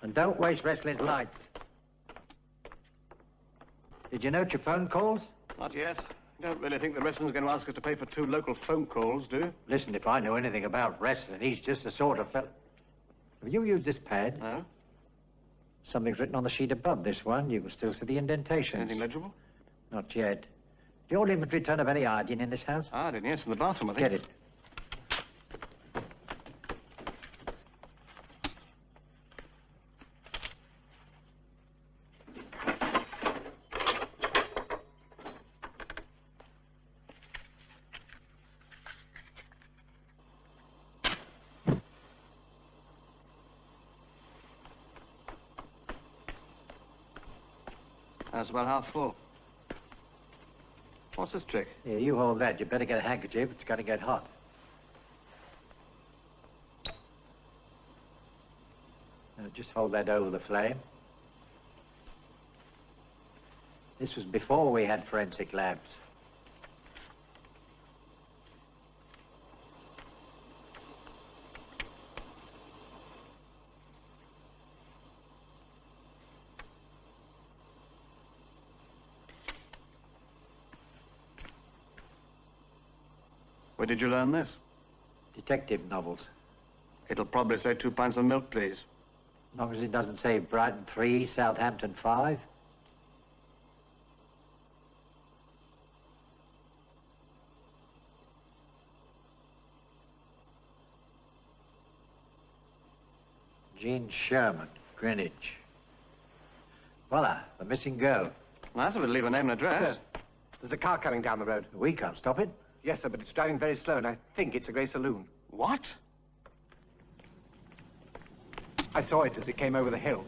And don't waste Wrestler's lights. Did you note your phone calls? Not yet. I don't really think the wrestling's going to ask us to pay for 2 local phone calls, do you? Listen, if I know anything about wrestling, he's just the sort of fellow... Have you used this pad? No. Something's written on the sheet above this one. You can still see the indentations. Anything legible? Not yet. The old inventory turn of any iodine in this house? Iodine, yes, in the bathroom, I think. Get it. That's about half full. What's this trick? Here, you hold that. You better get a handkerchief. It's going to get hot. Now, just hold that over the flame. This was before we had forensic labs. Where did you learn this? Detective novels. It'll probably say 2 pints of milk, please. As long as it doesn't say Brighton 3, Southampton 5. Jean Sherman, Greenwich. Voila, the missing girl. Nice of it to leave a name and address. Sir, there's a car coming down the road. We can't stop it. Yes, sir, but it's driving very slow, and I think it's a grey saloon. What? I saw it as it came over the hill.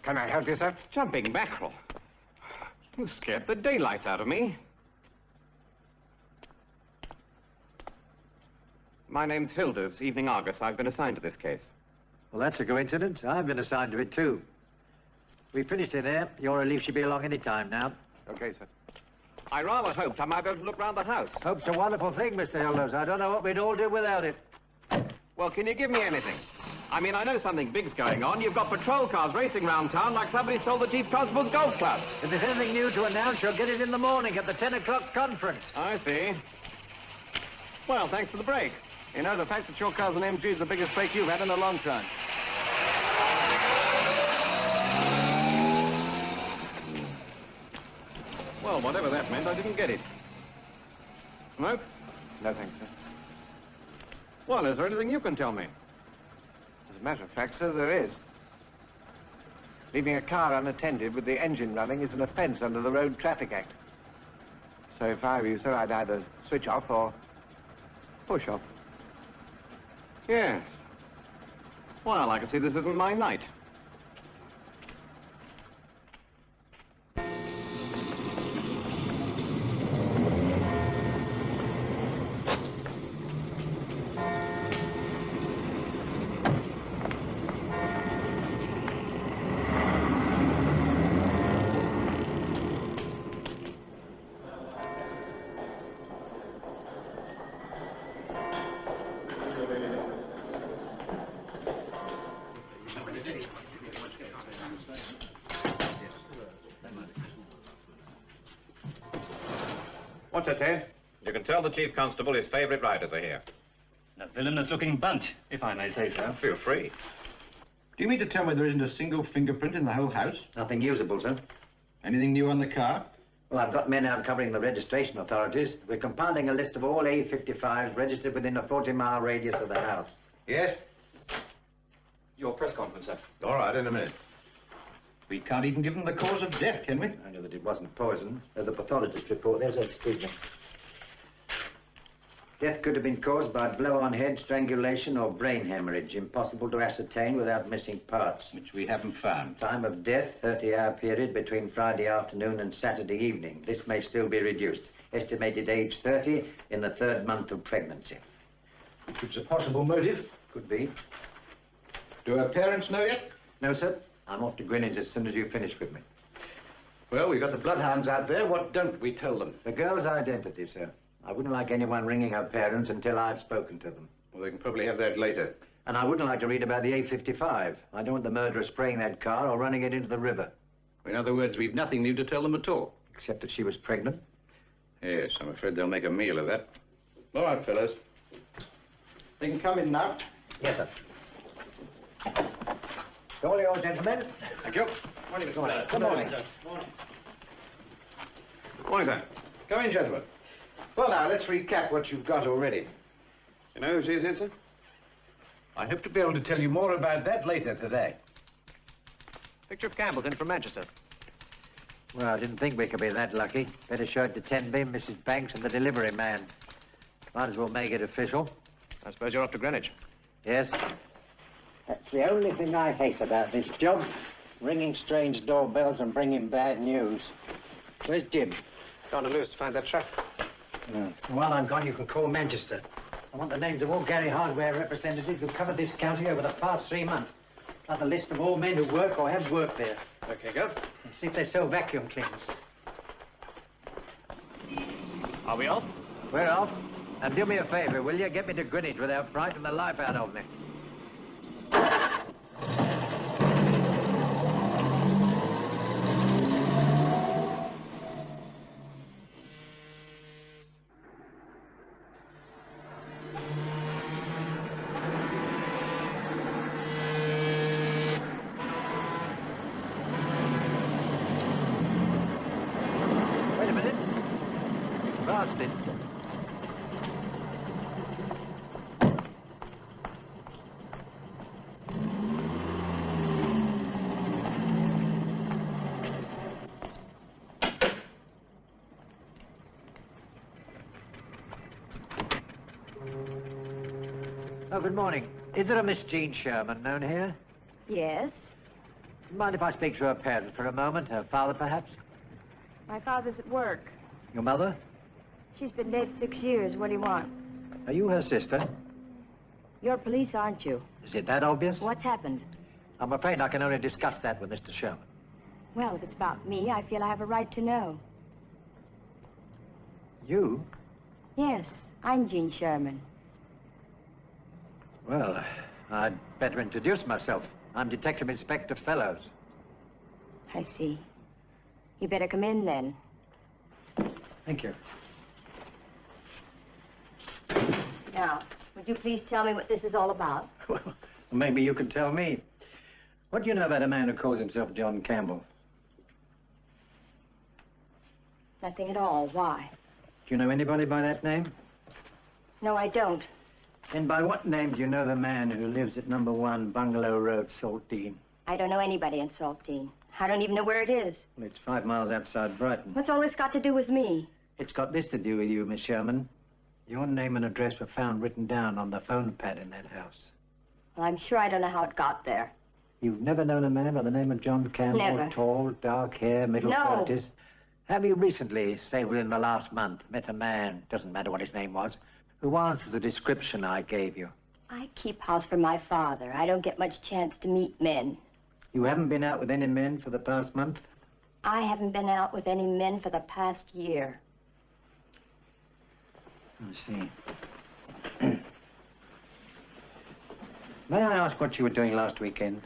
Can I help you, sir? Jumping mackerel. You scared the daylights out of me. My name's Hilders, Evening Argus. I've been assigned to this case. Well, that's a coincidence. I've been assigned to it, too. We finished it there. Your relief should be along any time now. Okay, sir. I rather hoped I might be able to look round the house. Hope's a wonderful thing, Mr. Hilders. I don't know what we'd all do without it. Well, can you give me anything? I mean, I know something big's going on. You've got patrol cars racing round town like somebody sold the Chief Constable's golf club. If there's anything new to announce, you'll get it in the morning at the 10 o'clock conference. I see. Well, thanks for the break. You know, the fact that your car's an MG is the biggest break you've had in a long time. Well, whatever that meant, I didn't get it. Smoke? No, thanks, sir. Well, is there anything you can tell me? As a matter of fact, sir, there is. Leaving a car unattended with the engine running is an offence under the Road Traffic Act. So if I were you, sir, I'd either switch off or push off. Yes. Well, I can see this isn't my night. What's it, Ted? You can tell the Chief Constable his favorite riders are here. A villainous-looking bunch, if I may say so. Feel free. Do you mean to tell me there isn't a single fingerprint in the whole house? Nothing usable, sir. Anything new on the car? Well, I've got men out covering the registration authorities. We're compiling a list of all A55s registered within a 40-mile radius of the house. Yes? Your press conference, sir. All right, in a minute. We can't even give them the cause of death, can we? I know that it wasn't poison. There's the pathologist's report. There's excuse me. Death could have been caused by blow on head, strangulation, or brain hemorrhage. Impossible to ascertain without missing parts. Which we haven't found. Time of death, 30-hour period between Friday afternoon and Saturday evening. This may still be reduced. Estimated age 30 in the 3rd month of pregnancy. It's a possible motive. Could be. Do her parents know yet? No, sir. I'm off to Greenwich as soon as you finish with me. Well, we've got the bloodhounds out there. What don't we tell them? The girl's identity, sir. I wouldn't like anyone ringing her parents until I've spoken to them. Well, they can probably have that later. And I wouldn't like to read about the A55. I don't want the murderer spraying that car or running it into the river. In other words, we've nothing new to tell them at all. except that she was pregnant. Yes, I'm afraid they'll make a meal of that. All right, fellas. They can come in now. Yes, sir. All yours, gentlemen. Thank you. Morning, Mr. Morning. Good Good morning. Morning, sir. Come in, gentlemen. Well, now, let's recap what you've got already. You know who she is in, sir? I hope to be able to tell you more about that later today. Picture of Campbell's in from Manchester. Well, I didn't think we could be that lucky. Better show it to 10B, Mrs. Banks, and the delivery man. Might as well make it official. I suppose you're off to Greenwich. Yes. That's the only thing I hate about this job. Ringing strange doorbells and bringing bad news. Where's Jim? Gone to Lewis to find that truck. While I'm gone, you can call Manchester. I want the names of all Gary Hardware representatives who've covered this county over the past 3 months. Like a list of all men who work or have worked there. Okay, go. And see if they sell vacuum cleaners. Are we off? We're off. And do me a favor, will you? Get me to Greenwich without frightening the life out of me. Wait a minute. Bastard. Oh, good morning. Is there a Miss Jean Sherman known here? Yes. Mind if I speak to her parents for a moment? Her father, perhaps? My father's at work. Your mother? She's been dead 6 years. What do you want? Are you her sister? You're police, aren't you? Is it that obvious? What's happened? I'm afraid I can only discuss that with Mr. Sherman. Well, if it's about me, I feel I have a right to know. You? Yes, I'm Jean Sherman. Well, I'd better introduce myself. I'm Detective Inspector Fellows. I see. You better come in, then. Thank you. Now, would you please tell me what this is all about? Well, maybe you can tell me. What do you know about a man who calls himself John Campbell? Nothing at all. Why? Do you know anybody by that name? No, I don't. And by what name do you know the man who lives at number 1 Bungalow Road, Saltine? I don't know anybody in Saltine. I don't even know where it is. Well, it's 5 miles outside Brighton. What's all this got to do with me? It's got this to do with you, Miss Sherman. Your name and address were found written down on the phone pad in that house. Well, I'm sure I don't know how it got there. You've never known a man by the name of John Campbell? Never. Tall, dark hair, middle No. 30s? Have you recently, say within the last month, met a man, doesn't matter what his name was, who answers the description I gave you? I keep house for my father. I don't get much chance to meet men. You haven't been out with any men for the past month? I haven't been out with any men for the past year. I see. May I ask what you were doing last weekend?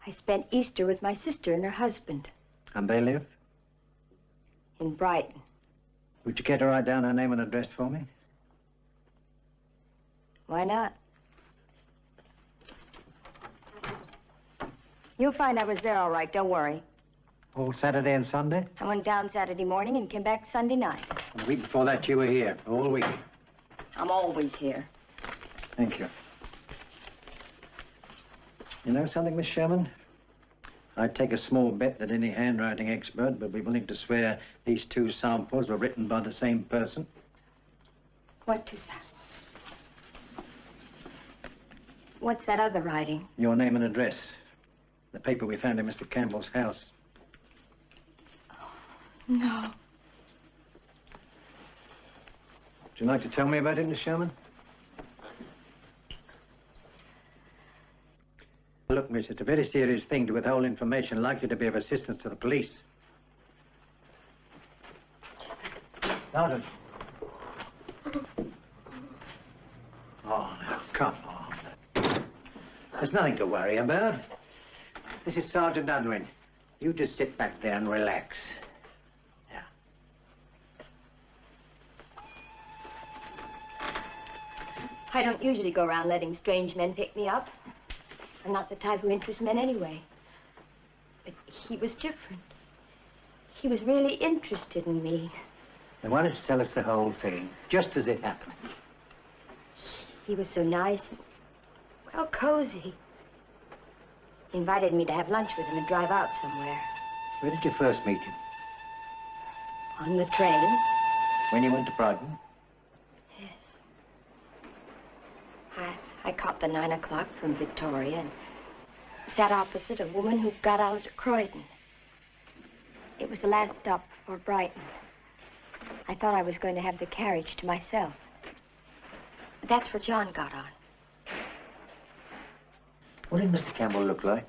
I spent Easter with my sister and her husband And they live? in Brighton. Would you care to write down her name and address for me? Why not? You'll find I was there all right, don't worry. All Saturday and Sunday? I went down Saturday morning and came back Sunday night. And the week before that, you were here, all week. I'm always here. Thank you. You know something, Miss Sherman? I'd take a small bet that any handwriting expert would be willing to swear these 2 samples were written by the same person. What 2 samples? What's that other writing? Your name and address. The paper we found in Mr. Campbell's house. No. Would you like to tell me about it, Miss Sherman? Look, miss, it's a very serious thing to withhold information likely to be of assistance to the police. Sergeant. Oh, now, come on. There's nothing to worry about. This is Sergeant Unwin. You just sit back there and relax. Yeah. I don't usually go around letting strange men pick me up. I'm not the type who interests men anyway. But he was different. He was really interested in me. They wanted to tell us the whole thing, just as it happened. He was so nice and, well, cozy. He invited me to have lunch with him and drive out somewhere. Where did you first meet him? On the train. When you went to Brighton? Yes. I caught the 9 o'clock from Victoria and sat opposite a woman who got out at Croydon. It was the last stop before Brighton. I thought I was going to have the carriage to myself. That's where John got on. What did Mr. Campbell look like?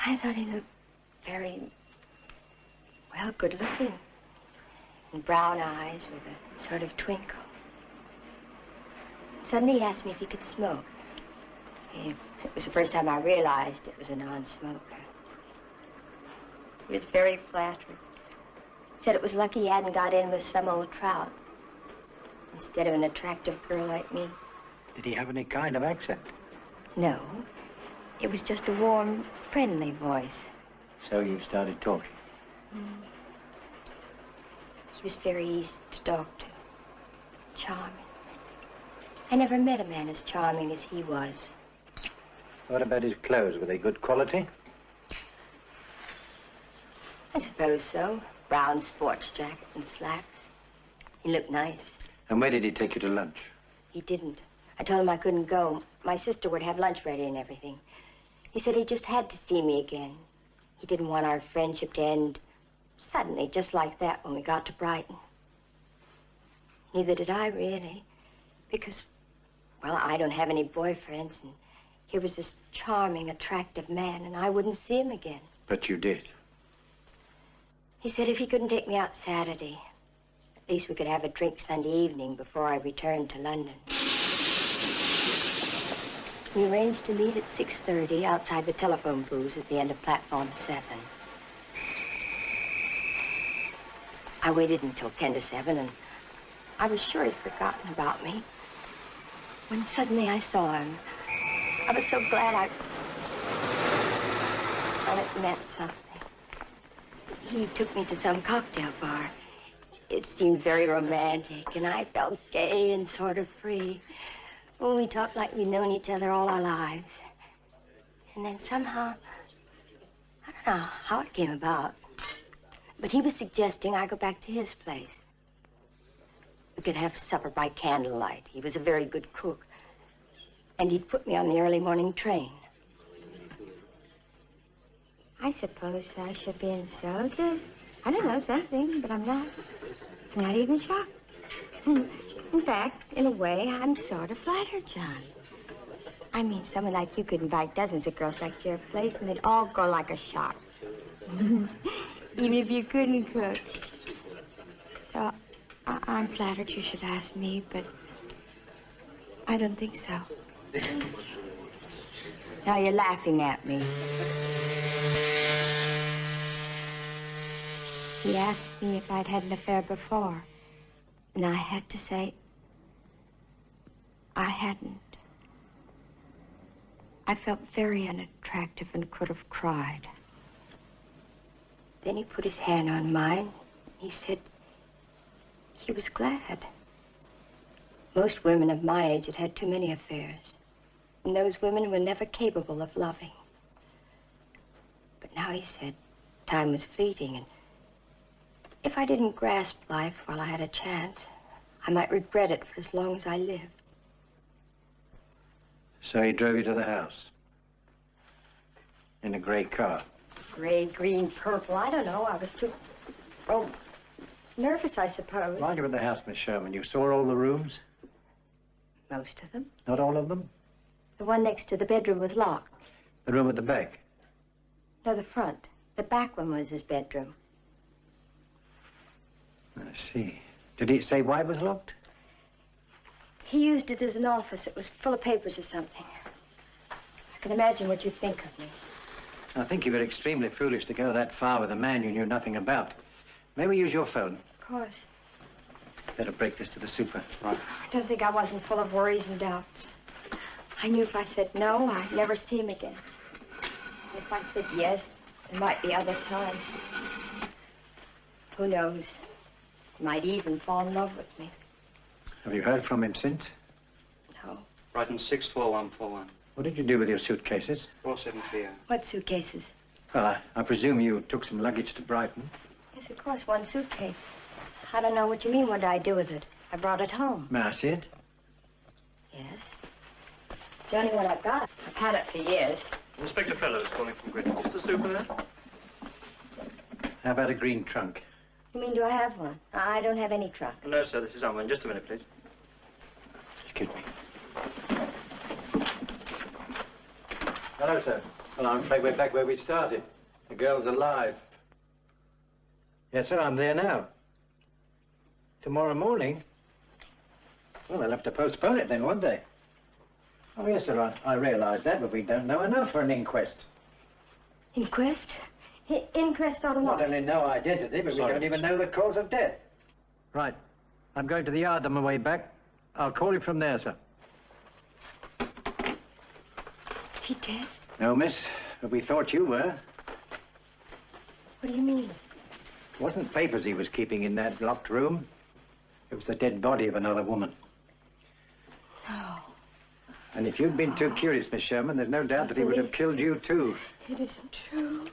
I thought he looked very, well, good-looking. And brown eyes with a sort of twinkle. Suddenly he asked me if he could smoke. It was the first time I realized it was a non-smoker. He was very flattering. Said it was lucky he hadn't got in with some old trout instead of an attractive girl like me. Did he have any kind of accent? No. It was just a warm, friendly voice. So you started talking? He was very easy to talk to. Charming. I never met a man as charming as he was. What about his clothes? Were they good quality? I suppose so. Brown sports jacket and slacks. He looked nice. And where did he take you to lunch? He didn't. I told him I couldn't go. My sister would have lunch ready and everything. He said he just had to see me again. He didn't want our friendship to end suddenly, just like that, when we got to Brighton. Neither did I, really. Because, well, I don't have any boyfriends, and here was this charming, attractive man, and I wouldn't see him again. But you did. He said if he couldn't take me out Saturday, at least we could have a drink Sunday evening before I returned to London. We arranged to meet at 6:30 outside the telephone booths at the end of platform 7. I waited until 10 to 7, and I was sure he'd forgotten about me. When suddenly I saw him, I was so glad well, it meant something. He took me to some cocktail bar. It seemed very romantic, and I felt gay and sort of free. Well, we talked like we'd known each other all our lives. And then somehow, I don't know how it came about, but he was suggesting I go back to his place. We could have supper by candlelight. He was a very good cook. And he'd put me on the early morning train. I suppose I should be insulted. I don't know, something, but I'm not even shocked. In fact, in a way, I'm sort of flattered, John. I mean, someone like you could invite dozens of girls back to your place, and they'd all go like a shot. Even if you couldn't cook. So, I'm flattered you should ask me, but I don't think so. Now you're laughing at me. He asked me if I'd had an affair before, and I had to say I hadn't. I felt very unattractive and could have cried. Then he put his hand on mine. He said he was glad. Most women of my age had had too many affairs, and those women were never capable of loving. But now he said time was fleeting, and if I didn't grasp life while I had a chance, I might regret it for as long as I lived. So he drove you to the house? In a gray car? Gray, green, purple, I don't know. I was too, nervous, I suppose. While you were at the house, Miss Sherman, you saw all the rooms? Most of them. Not all of them? The one next to the bedroom was locked. The room at the back? No, the front. The back one was his bedroom. I see. Did he say why it was locked? He used it as an office. It was full of papers or something. can imagine what you think of me. I think you were extremely foolish to go that far with a man you knew nothing about. May we use your phone? Of course. Better break this to the super. Right. I don't think I wasn't full of worries and doubts. I knew if I said no, I'd never see him again. And if I said yes, there might be other times. Who knows? He might even fall in love with me. Have you heard from him since? No. Brighton 64141. What did you do with your suitcases? 473. What suitcases? Well, I presume you took some luggage to Brighton. Yes, of course, one suitcase. I don't know what you mean. What did I do with it? I brought it home. May I see it? Yes. It's the only one I've got. I've had it for years. Inspector Fellows calling from Goodliffe. Is the super there? How about a green trunk? You mean, do I have one? I don't have any trunk. No, sir, this is our one. Just a minute, please. Excuse me. Hello, sir. Well, I'm afraid we're back where we started. The girl's alive. Yes, sir, I'm there now. Tomorrow morning? Well, they'll have to postpone it then, won't they? Oh, yes, sir, I realize that, but we don't know enough for an inquest. Inquest? Inquest on what? Not only no identity, but we don't even know the cause of death. Right. I'm going to the yard on my way back. I'll call you from there, sir. Is he dead? No, miss, but we thought you were. What do you mean? It wasn't papers he was keeping in that locked room. It was the dead body of another woman. No. And if you'd been too curious, Miss Sherman, there's no doubt that he would have killed you, too. It isn't true.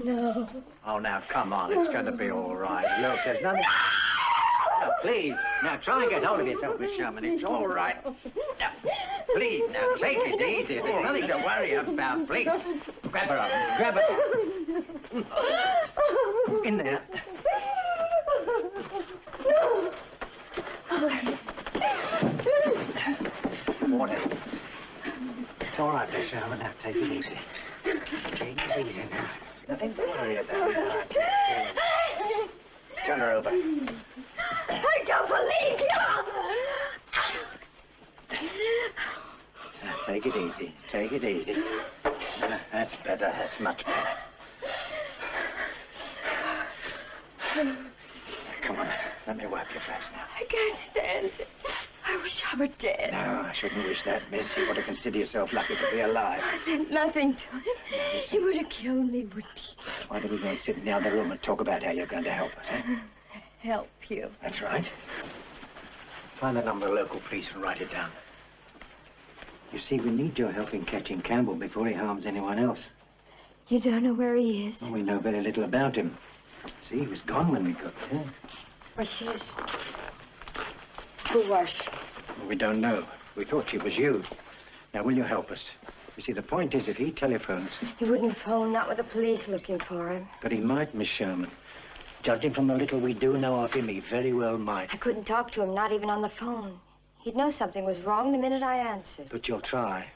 No. Oh, now, come on. It's going to be all right. Look, there's nothing... Now, please. Now, try and get hold of yourself, Miss Sherman. It's all right. Now, please, now, take it easy. There's nothing to worry about. Please. Grab her up. Grab her up. In there. Water. It's all right, Miss Sherman. Now, take it easy. Take it easy now. Nothing to worry about. Turn her over. I don't believe you! Now, take it easy. Take it easy. That's better. That's much better. Come on. Let me wipe your face now. I can't stand it. I wish I were dead. No, I shouldn't wish that, miss. You ought to consider yourself lucky to be alive. I meant nothing to him. He would have killed me, wouldn't he? Why don't we go and sit in the other room and talk about how you're going to help us, eh? Help you. That's right. Find the number of local police and write it down. You see, we need your help in catching Campbell before he harms anyone else. You don't know where he is? Well, we know very little about him. See, he was gone when we got there. Well, she's... Who was she? Well, we don't know. We thought she was you. Now, will you help us? You see, the point is, if he telephones... He wouldn't phone, not with the police looking for him. But he might, Miss Sherman. Judging from the little we do know of him, he very well might. I couldn't talk to him, not even on the phone. He'd know something was wrong the minute I answered. But you'll try.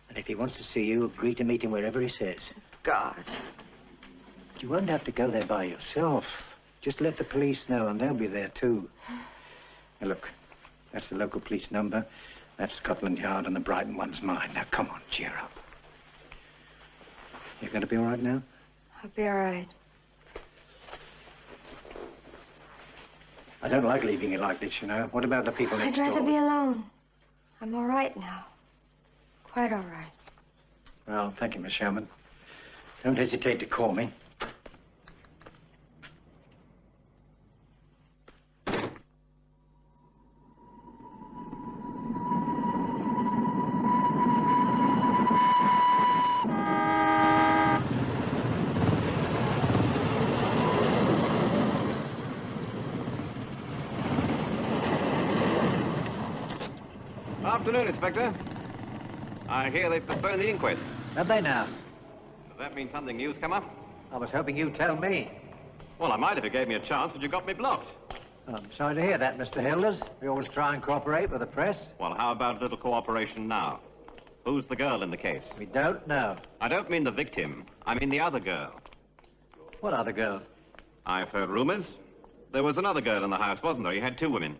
And if he wants to see you, agree to meet him wherever he says. God. But you won't have to go there by yourself. Just let the police know, and they'll be there, too. Now, look, that's the local police number. That's Scotland Yard, and the Brighton one's mine. Now, come on, cheer up. You going to be all right now? I'll be all right. I don't like leaving you like this, you know. What about the people next door? I'd rather be alone. I'm all right now. Quite all right. Well, thank you, Miss Sherman. Don't hesitate to call me. Afternoon, Inspector. I hear they've postponed the inquest. Have they now? Does that mean something new's come up? I was hoping you'd tell me. Well, I might if you gave me a chance, but you got me blocked. I'm sorry to hear that, Mr. Hilders. We always try and cooperate with the press. Well, how about a little cooperation now? Who's the girl in the case? We don't know. I don't mean the victim. I mean the other girl. What other girl? I've heard rumors. There was another girl in the house, wasn't there? You had two women.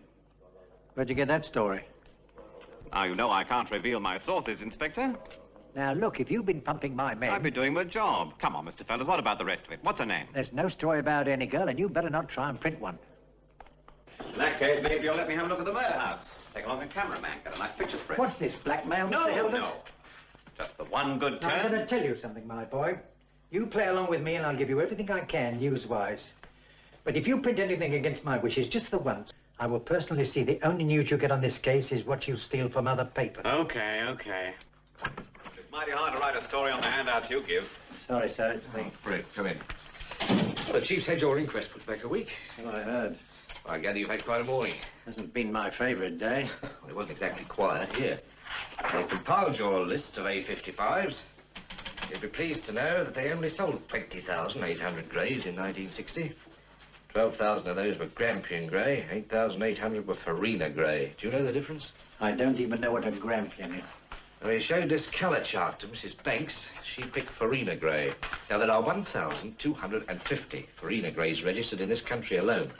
Where'd you get that story? Now, you know I can't reveal my sources, Inspector. Now, look, if you've been pumping my men... I've been doing my job. Come on, Mr. Fellows, what about the rest of it? What's her name? There's no story about any girl, and you better not try and print one. In that case, maybe you'll let me have a look at the murder house. Take along a cameraman, get a nice picture spread. What's this, blackmail, No, Mr. Hilbert? no. Just the one good Now, turn. I'm going to tell you something, my boy. You play along with me, and I'll give you everything I can, news-wise. But if you print anything against my wishes, just the once, I will personally see the only news you get on this case is what you steal from other papers. Okay, okay. It's mighty hard to write a story on the handouts you give. Sorry, sir, it's me. Fred, come in. Well, the Chief's had your inquest put back a week. So I heard. I gather you've had quite a morning. Hasn't been my favourite day. Well, it wasn't exactly quiet here. They've compiled your list of A55s. You'll be pleased to know that they only sold 20,800 greys in 1960. 12,000 of those were Grampian grey, 8,800 were Farina grey. Do you know the difference? I don't even know what a Grampian is. Well, he showed this colour chart to Mrs. Banks. She picked Farina grey. Now, there are 1,250 Farina greys registered in this country alone.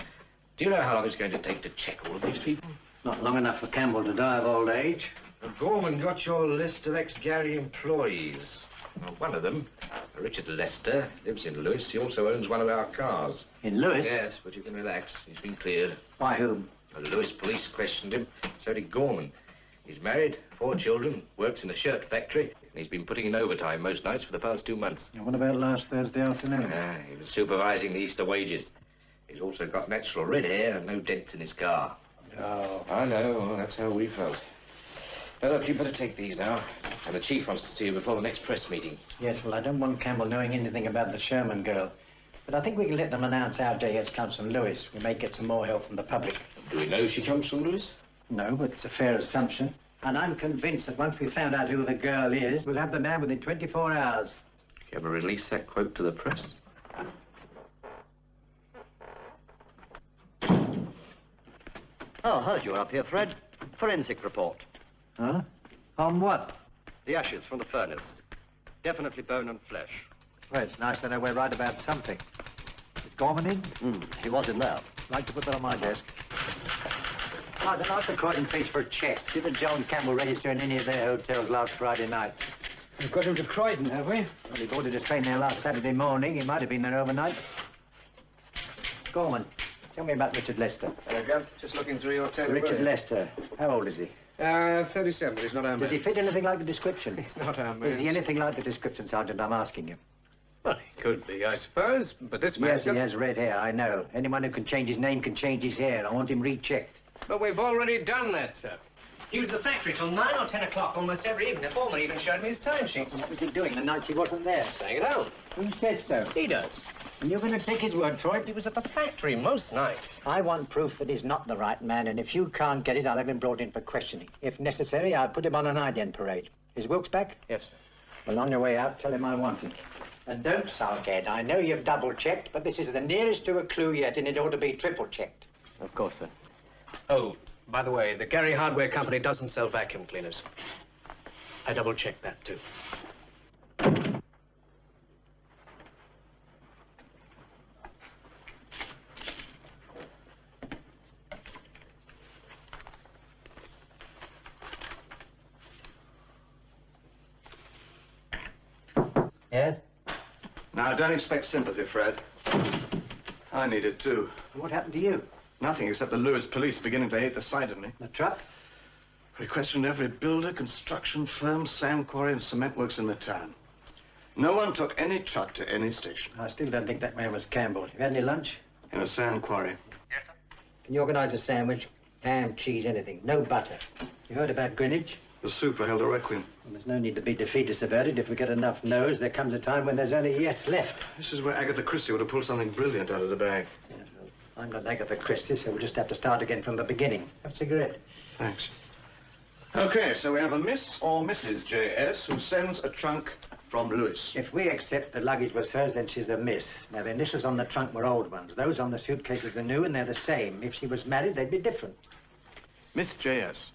Do you know how long it's going to take to check all of these people? Not long enough for Campbell to die of old age. Well, Gorman got your list of ex-Gary employees. Well, one of them, Richard Lester, lives in Lewis. He also owns one of our cars. In Lewis? Yes, but you can relax. He's been cleared. By whom? Well, the Lewis police questioned him. So did Gorman. He's married, 4 children, works in a shirt factory, and he's been putting in overtime most nights for the past 2 months. And what about last Thursday afternoon? He was supervising the Easter wages. He's also got natural red hair and no dents in his car. Oh. I know. Well, that's how we felt. Now, look, you better take these now. And the Chief wants to see you before the next press meeting. Yes, well, I don't want Campbell knowing anything about the Sherman girl. But I think we can let them announce our JS comes from Lewis. We may get some more help from the public. Do we know she comes from Lewis? No, but it's a fair assumption. And I'm convinced that once we've found out who the girl is, we'll have the man within 24 hours. You ever release that quote to the press? Oh, heard you were up here, Fred. Forensic report. Huh? On what? The ashes from the furnace. Definitely bone and flesh. Well, it's nice to know we're right about something. Is Gorman in? He was in there. I'd like to put that on my desk. I'd ask the Croydon police for a check. Didn't John Campbell register in any of their hotels last Friday night? We've got him to Croydon, have we? Well, he boarded a train there last Saturday morning. He might have been there overnight. Gorman, tell me about Richard Lester. There we go. Just looking through your table. Richard Lester. How old is he? 37, but he's not our man. Does he fit anything like the description? He's not our man. Is he anything like the description, Sergeant? I'm asking you. Well, he could be, I suppose, but this man's Yes, he has red hair, I know. Anyone who can change his name can change his hair. I want him rechecked. But we've already done that, sir. He was at the factory till 9 or 10 o'clock almost every evening. The foreman even showed me his timesheets. What was he doing the nights he wasn't there? Staying at home. Who says so? He does. And you're going to take his word for it? He was at the factory most nights. I want proof that he's not the right man, and if you can't get it, I'll have him brought in for questioning. If necessary, I'll put him on an ident parade. Is Wilkes back? Yes, sir. Well, on your way out, tell him I want him. And don't sulk, Ed. I know you've double-checked, but this is the nearest to a clue yet, and it ought to be triple-checked. Of course, sir. Oh, by the way, the Gary Hardware Company doesn't sell vacuum cleaners. I double-checked that, too. Yes? Now, don't expect sympathy, Fred. I need it, too. What happened to you? Nothing except the Lewis police beginning to hate the sight of me. The truck? We questioned every builder, construction firm, sand quarry, and cement works in the town. No one took any truck to any station. I still don't think that man was Campbell. Have you had any lunch? In a sand quarry. Yes, sir. Can you organize a sandwich? Ham, cheese, anything. No butter. You heard about Greenwich? The super held a requiem. Well, there's no need to be defeatist about it. If we get enough no's, there comes a time when there's only yes left. This is where Agatha Christie would have pulled something brilliant out of the bag. Yes, well, I'm not Agatha Christie, so we'll just have to start again from the beginning. Have a cigarette. Thanks. Okay, so we have a Miss or Mrs. J.S. who sends a trunk from Lewis. If we accept the luggage was hers, then she's a miss. Now, the initials on the trunk were old ones. Those on the suitcases are new, and they're the same. If she was married, they'd be different. Miss J.S.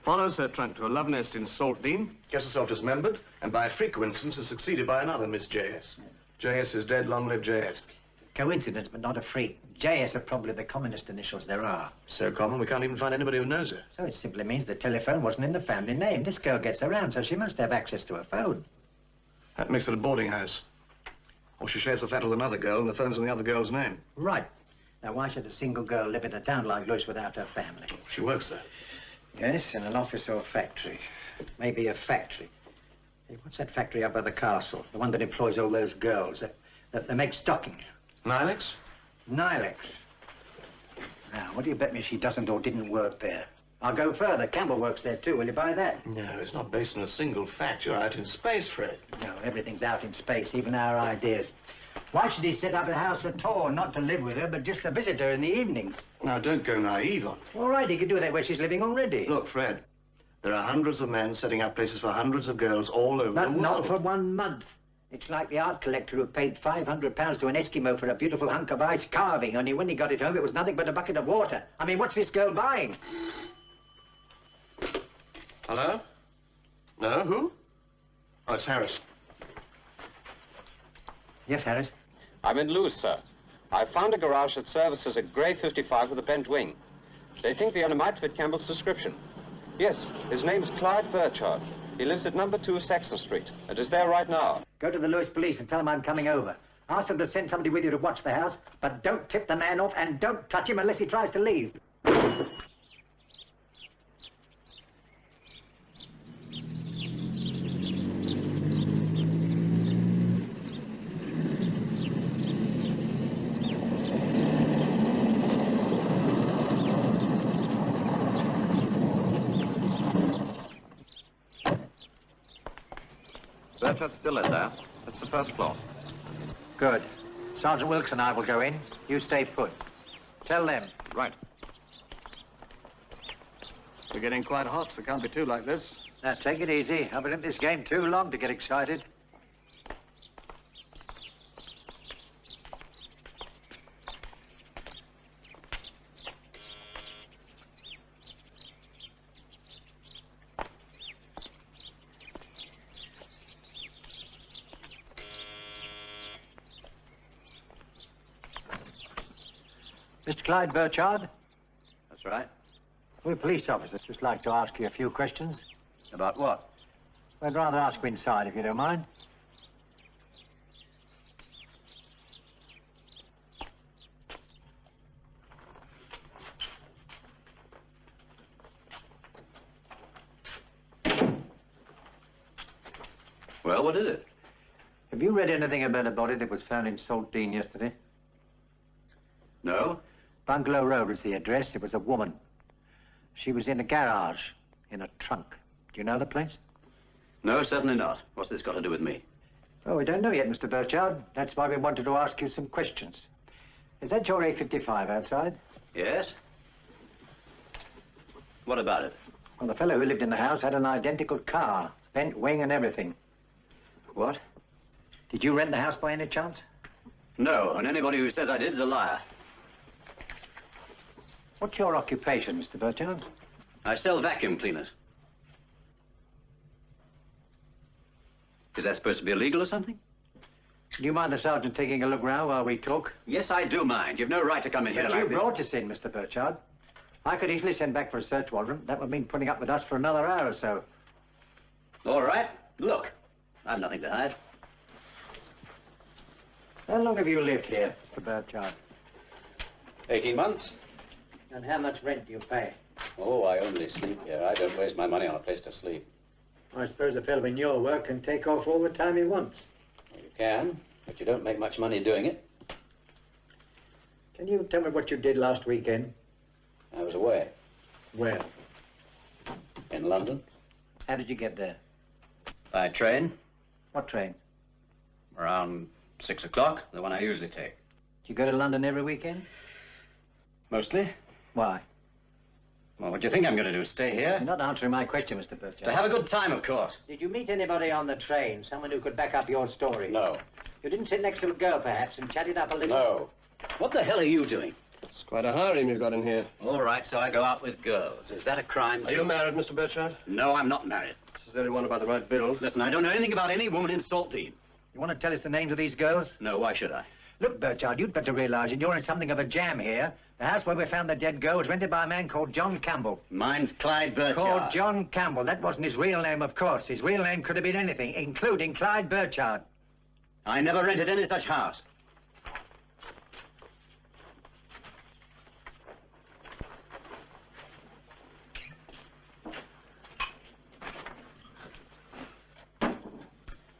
follows her trunk to a love nest in Saltdean, gets herself dismembered, and by a freak coincidence is succeeded by another Miss J.S. J.S. is dead, long live J.S. Coincidence, but not a freak. JS are probably the commonest initials there are. So common, we can't even find anybody who knows her. So it simply means the telephone wasn't in the family name. This girl gets around, so she must have access to a phone. That makes it a boarding house. Or she shares the flat with another girl and the phone's in the other girl's name. Right. Now, why should a single girl live in a town like Lewis without her family? She works there. Yes, in an office or a factory. Maybe a factory. Hey, what's that factory up by the castle? The one that employs all those girls that make stockings. Nilex? Nilex. Now, what do you bet me she doesn't or didn't work there? I'll go further. Campbell works there too. Will you buy that? No, it's not based on a single fact. You're out in space, Fred. No, everything's out in space, even our ideas. Why should he set up a house at all? Not to live with her, but just to visit her in the evenings. Now, don't go naive on her. All right, he could do that where she's living already. Look, Fred, there are hundreds of men setting up places for hundreds of girls all over the world. Not for 1 month. It's like the art collector who paid £500 to an Eskimo for a beautiful hunk of ice carving, only when he got it home, it was nothing but a bucket of water. I mean, what's this girl buying? Hello? No, who? Oh, it's Harris. Yes, Harris? I'm in Lewes, sir. I found a garage that services a grey 55 with a bent wing. They think the owner might fit Campbell's description. Yes, his name's Clyde Burchard. He lives at number 2 Saxon Street and is there right now. Go to the Lewis police and tell them I'm coming over. Ask them to send somebody with you to watch the house, but don't tip the man off and don't touch him unless he tries to leave. Burchard's still in there. That's the first floor. Good. Sergeant Wilkes and I will go in. You stay put. Tell them. Right. We're getting quite hot, so can't be too like this. Now, take it easy. I've been in this game too long to get excited. Mr. Clyde Burchard? That's right. We're police officers. Just like to ask you a few questions. About what? I'd rather ask you inside, if you don't mind. Well, what is it? Have you read anything about a body that was found in Salt Dean yesterday? No. Bungalow Road was the address. It was a woman. She was in a garage, in a trunk. Do you know the place? No, certainly not. What's this got to do with me? Oh, we don't know yet, Mr. Burchard. That's why we wanted to ask you some questions. Is that your A55 outside? Yes. What about it? Well, the fellow who lived in the house had an identical car, bent wing and everything. What? Did you rent the house by any chance? No, and anybody who says I did is a liar. What's your occupation, Mr. Burchard? I sell vacuum cleaners. Is that supposed to be illegal or something? Do you mind the sergeant taking a look round while we talk? Yes, I do mind. You've no right to come in here But like you this. brought us in, Mr. Burchard. I could easily send back for a search warrant. That would mean putting up with us for another hour or so. All right. Look, I've nothing to hide. How long have you lived here, Mr. Burchard? 18 months. And how much rent do you pay? Oh, I only sleep here. I don't waste my money on a place to sleep. I suppose a fellow in your work can take off all the time he wants. Well, you can, but you don't make much money doing it. Can you tell me what you did last weekend? I was away. Where? In London. How did you get there? By train. What train? Around 6 o'clock, the one I usually take. Do you go to London every weekend? Mostly. Why? Well, what do you think I'm going to do? Stay here? You're not answering my question, Mr. Burchard. To have a good time, of course. Did you meet anybody on the train? Someone who could back up your story? No. You didn't sit next to a girl, perhaps, and chat it up a little? No. What the hell are you doing? It's quite a harem you've got in here. All right, so I go out with girls. Is that a crime? Are you married, Mr. Burchard? No, I'm not married. This is the only one about the right bill. Listen, I don't know anything about any woman in Salt Dean. You want to tell us the names of these girls? No, why should I? Look, Burchard, you'd better realize that you're in something of a jam here. The house where we found the dead girl was rented by a man called John Campbell. Mine's Clyde Burchard. Called John Campbell. That wasn't his real name, of course. His real name could have been anything, including Clyde Burchard. I never rented any such house.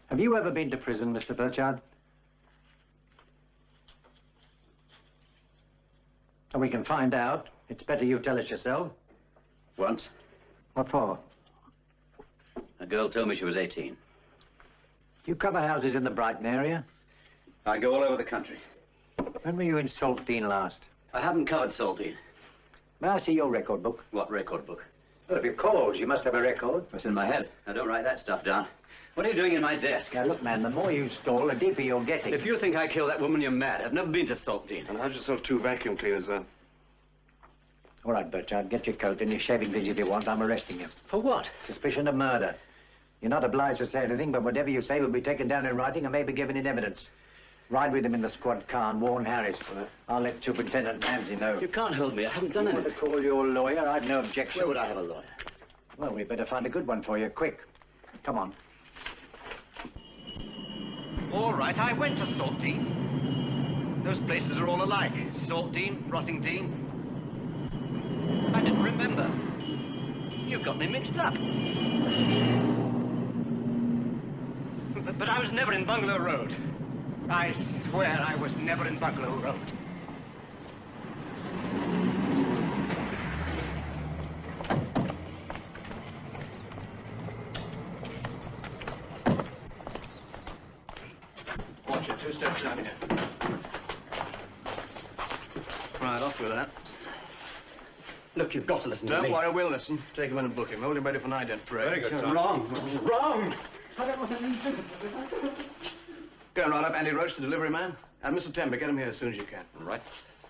Have you ever been to prison, Mr. Burchard? We can find out. It's better you tell us yourself. Once. What for? A girl told me she was 18. You cover houses in the Brighton area? I go all over the country. When were you in Saltdean last? I haven't covered Saltdean. May I see your record book? What record book? Well, if your calls, you must have a record. It's in my head. I don't write that stuff down. What are you doing in my desk? Now, look, man, the more you stall, the deeper you're getting. If you think I killed that woman, you're mad. I've never been to Saltdean. And how'd you sell 2 vacuum cleaners, then? All right, Burchard, get your coat and your shaving things if you want. I'm arresting you. For what? Suspicion of murder. You're not obliged to say anything, but whatever you say will be taken down in writing and may be given in evidence. Ride with him in the squad car and warn Harris. I'll let Superintendent Ramsey know. You can't hold me. I haven't done anything. To call your lawyer, I've no objection. Where would I have a lawyer? Well, we'd better find a good one for you, quick. Come on. All right, I went to Saltdean. Those places are all alike. Saltdean, Rottingdean. I didn't remember. You got me mixed up. But I was never in Bungalow Road. I swear I was never in Bungalow Road. Watch it, 2 steps down here. Right, off with that. Look, you've got to listen to me. Don't worry, we'll listen. Take him in and book him. Hold him ready for an ident parade. Very good, sir. Wrong. Wrong! Go and round up Andy Roach, the delivery man. And Mr. Temby, get him here as soon as you can. All right.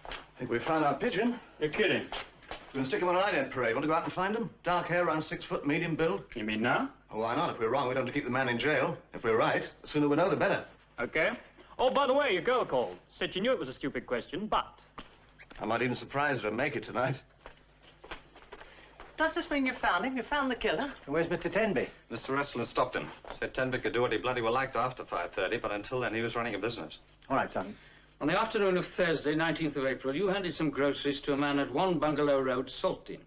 I think we found our pigeon. You're kidding. We're going to stick him on an ident parade. Want to go out and find him? Dark hair, around 6 foot, medium build. You mean now? Oh, why not? If we're wrong, we don't have to keep the man in jail. If we're right, the sooner we know, the better. Okay. Oh, by the way, your girl called. Said she knew it was a stupid question, but... I might even surprise her and make it tonight. Does this mean you found him? You found the killer? Where's Mr. Tenby? Mr. Wrestler stopped him. Said Tenby could do what he bloody well liked after 5:30, but until then he was running a business. All right, son. On the afternoon of Thursday, 19th of April, you handed some groceries to a man at 1 Bungalow Road, Saltdean.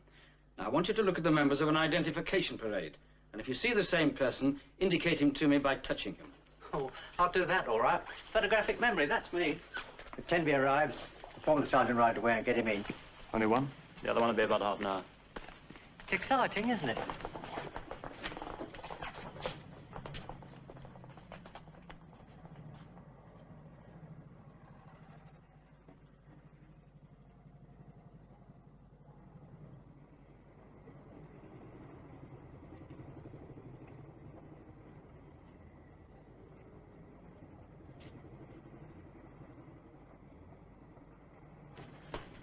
Now, I want you to look at the members of an identification parade. And if you see the same person, indicate him to me by touching him. Oh, I'll do that, all right. Photographic memory, that's me. If Tenby arrives, inform the sergeant right away and get him in. Only one? The other one will be about half an hour. It's exciting, isn't it?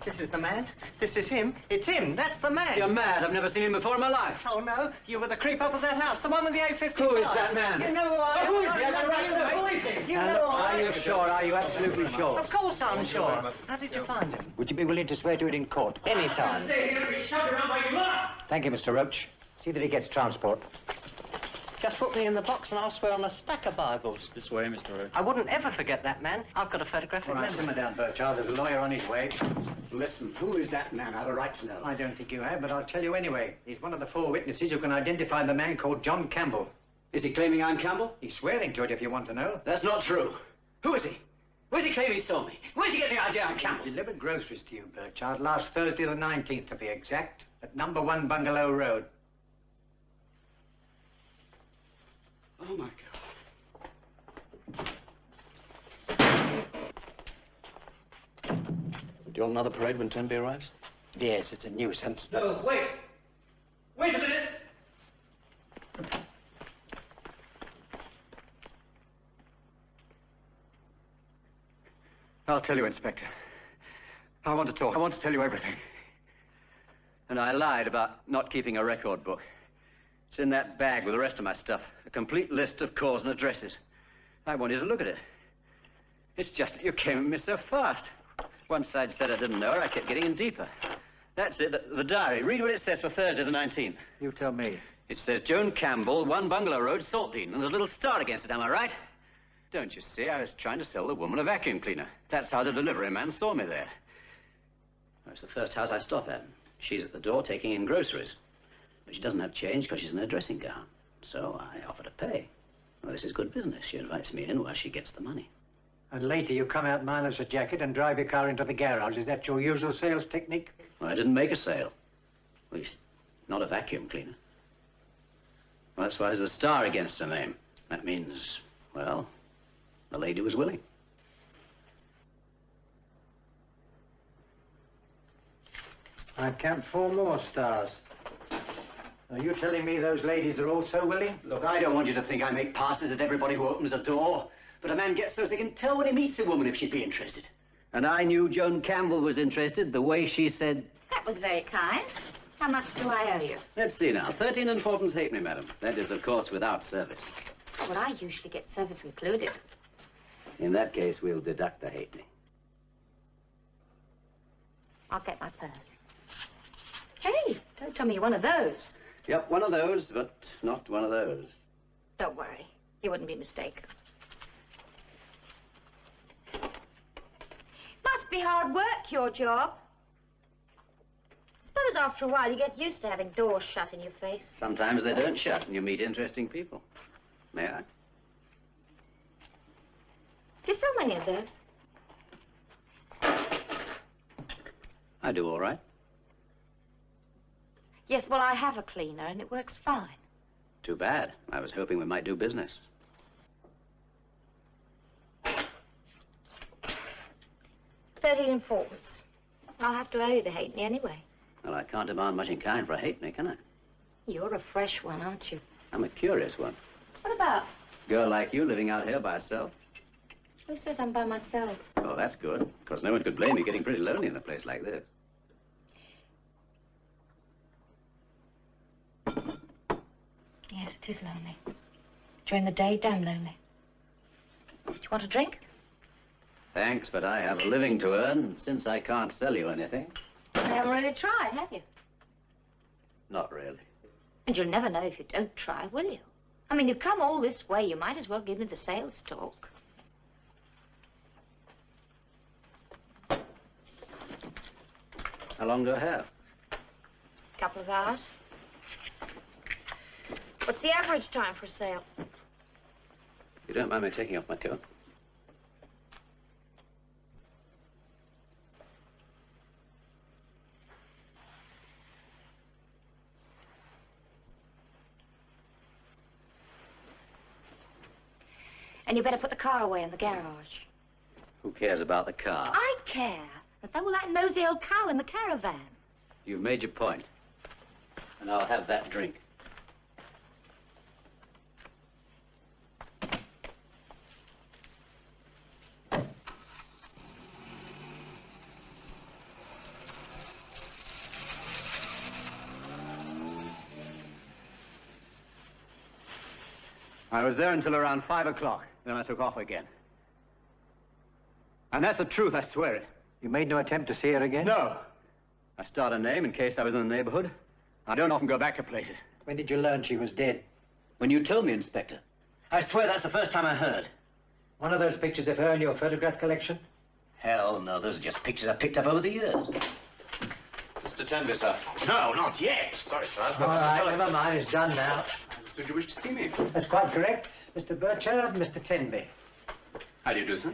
This is the man. This is him. It's him. That's the man. You're mad. I've never seen him before in my life. Oh, no. You were the creep up of that house. The one with the A-55. Who is that man? You know who I am. Who is he? I got a right to know. Who is he? You Now, know look, who I are am. you sure? Are you absolutely sure? Of course I'm sure. How did you find him? Would you be willing to swear to it in court? Anytime. Thank you, Mr. Roach. See that he gets transport. Just put me in the box and I'll swear on a stack of Bibles. This way, Mr. Roach. I wouldn't ever forget that man. I've got a photographic All right, memory. simmer down, Burchard. There's a lawyer on his way. Listen, who is that man? I have a right to know. I don't think you have, but I'll tell you anyway. He's one of the 4 witnesses who can identify the man called John Campbell. Is he claiming I'm Campbell? He's swearing to it if you want to know. That's not true. Who is he? Where's he claiming he saw me? Where's he getting the idea I'm Campbell? Delivered groceries to you, Burchard, last Thursday the 19th to be exact, at number 1 Bungalow Road. Oh, my God. Do you want another parade when Tenby arrives? Yes, it's a nuisance. No, wait. Wait a minute. I'll tell you, Inspector. I want to talk. I want to tell you everything. And I lied about not keeping a record book. It's in that bag with the rest of my stuff. A complete list of calls and addresses. I want you to look at it. It's just that you came at me so fast. Once I'd said I didn't know her, I kept getting in deeper. That's it, the diary. Read what it says for Thursday the 19th. You tell me. It says Joan Campbell, 1 Bungalow Road, Saltdean, and a little star against it, am I right? Don't you see, I was trying to sell the woman a vacuum cleaner. That's how the delivery man saw me there. It's the first house I stop at. She's at the door taking in groceries. But she doesn't have change because she's in her dressing gown. So I offer to pay. Well, this is good business. She invites me in while she gets the money. And later you come out minus a jacket and drive your car into the garage. Is that your usual sales technique? Well, I didn't make a sale. At least, not a vacuum cleaner. Well, that's why there's a star against her name. That means, well, the lady was willing. I count 4 more stars. Are you telling me those ladies are also willing? Look, I don't want you to think I make passes at everybody who opens a door. But a man gets those he can tell when he meets a woman if she'd be interested. And I knew Joan Campbell was interested the way she said... That was very kind. How much do I owe you? Let's see now. 13 and 4pence halfpenny, madam. That is, of course, without service. Well, I usually get service included. In that case, we'll deduct the halfpenny. I'll get my purse. Hey, don't tell me you're one of those. Yep, one of those, but not one of those. Don't worry. You wouldn't be mistaken. Must be hard work, your job. Suppose after a while you get used to having doors shut in your face. Sometimes they don't shut and you meet interesting people. May I? Do you sell many of those? I do all right. Yes, well, I have a cleaner and it works fine. Too bad. I was hoping we might do business. 13 and 4pence. I'll have to owe you the halfpenny anyway. Well, I can't demand much in kind for a halfpenny, can I? You're a fresh one, aren't you? I'm a curious one. What about? Girl like you living out here by herself. Who says I'm by myself? Oh, that's good. Because no one could blame you getting pretty lonely in a place like this. Yes, it is lonely. During the day, damn lonely. Do you want a drink? Thanks, but I have a living to earn, and since I can't sell you anything... You haven't really tried, have you? Not really. And you'll never know if you don't try, will you? I mean, you've come all this way. You might as well give me the sales talk. How long do I have? Couple of hours. What's the average time for a sale? You don't mind me taking off my coat? And you better put the car away in the garage. Who cares about the car? I care. And so will that nosy old cow in the caravan. You've made your point. And I'll have that drink. I was there until around 5 o'clock. Then I took off again. And that's the truth, I swear it. You made no attempt to see her again? No. I started a name in case I was in the neighborhood. I don't often go back to places. When did you learn she was dead? When you told me, Inspector. I swear that's the first time I heard. One of those pictures of her in your photograph collection? Hell no, those are just pictures I picked up over the years. Mr. Tenby, sir. No, not yet. Sorry, sir. I've All got Mr. right, Dawson. never mind. It's done now. Did you wish to see me? That's quite correct. Mr. Burchard, Mr. Tenby. How do you do, sir?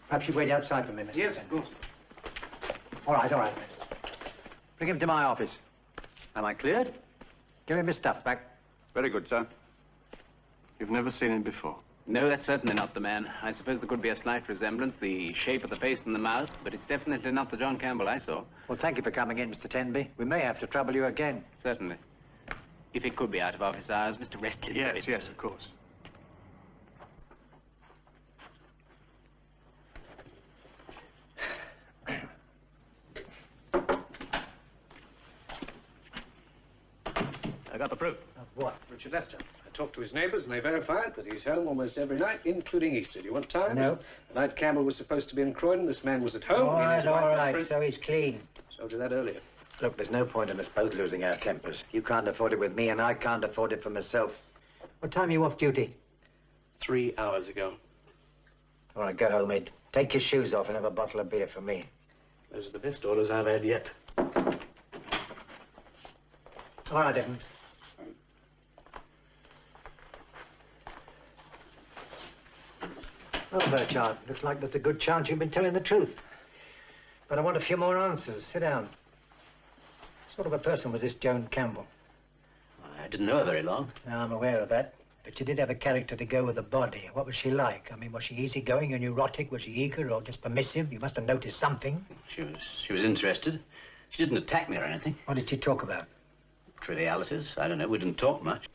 Perhaps you wait outside for a minute. Yes, of course. All right. Bring him to my office. Am I cleared? Give him his stuff back. Very good, sir. You've never seen him before? No, that's certainly not the man. I suppose there could be a slight resemblance, the shape of the face and the mouth, but it's definitely not the John Campbell I saw. Well, thank you for coming in, Mr. Tenby. We may have to trouble you again. Certainly. If it could be out of office hours, Mr. Restley. Yes, of course. I got the proof. What? Richard Lester. I talked to his neighbors and they verified that he's home almost every night, including Easter. Do you want times? No. The night Campbell was supposed to be in Croydon, this man was at home. All right, so he's clean. Told you that earlier. Look, there's no point in us both losing our tempers. You can't afford it with me, and I can't afford it for myself. What time are you off duty? 3 hours ago. All right, go home, Ed. Take your shoes off and have a bottle of beer for me. Those are the best orders I've had yet. All right, Evans. Well, Burchard, looks like there's a good chance you've been telling the truth. But I want a few more answers. Sit down. What sort of a person was this Joan Campbell? I didn't know her very long. No, I'm aware of that. But you did have a character to go with the body. What was she like? I mean, was she easygoing and neurotic? Was she eager or just permissive? You must have noticed something. She was interested. She didn't attack me or anything. What did she talk about? Trivialities. I don't know. We didn't talk much.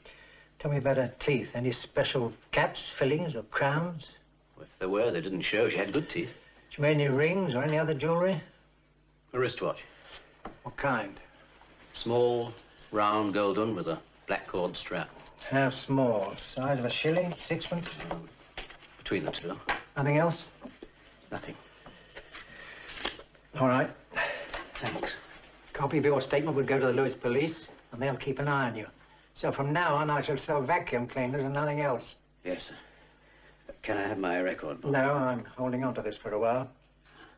Tell me about her teeth. Any special caps, fillings, or crowns? If there were, they didn't show. She had good teeth. She made any rings or any other jewelry? A wristwatch. What kind? Small, round gold one with a black cord strap. How small? Size of a shilling? Sixpence? Between the two. Nothing else? Nothing. All right. Thanks. Copy of your statement would go to the Lewis police, and they'll keep an eye on you. So from now on, I shall sell vacuum cleaners and nothing else. Yes, sir. Can I have my record book? No, I'm holding on to this for a while.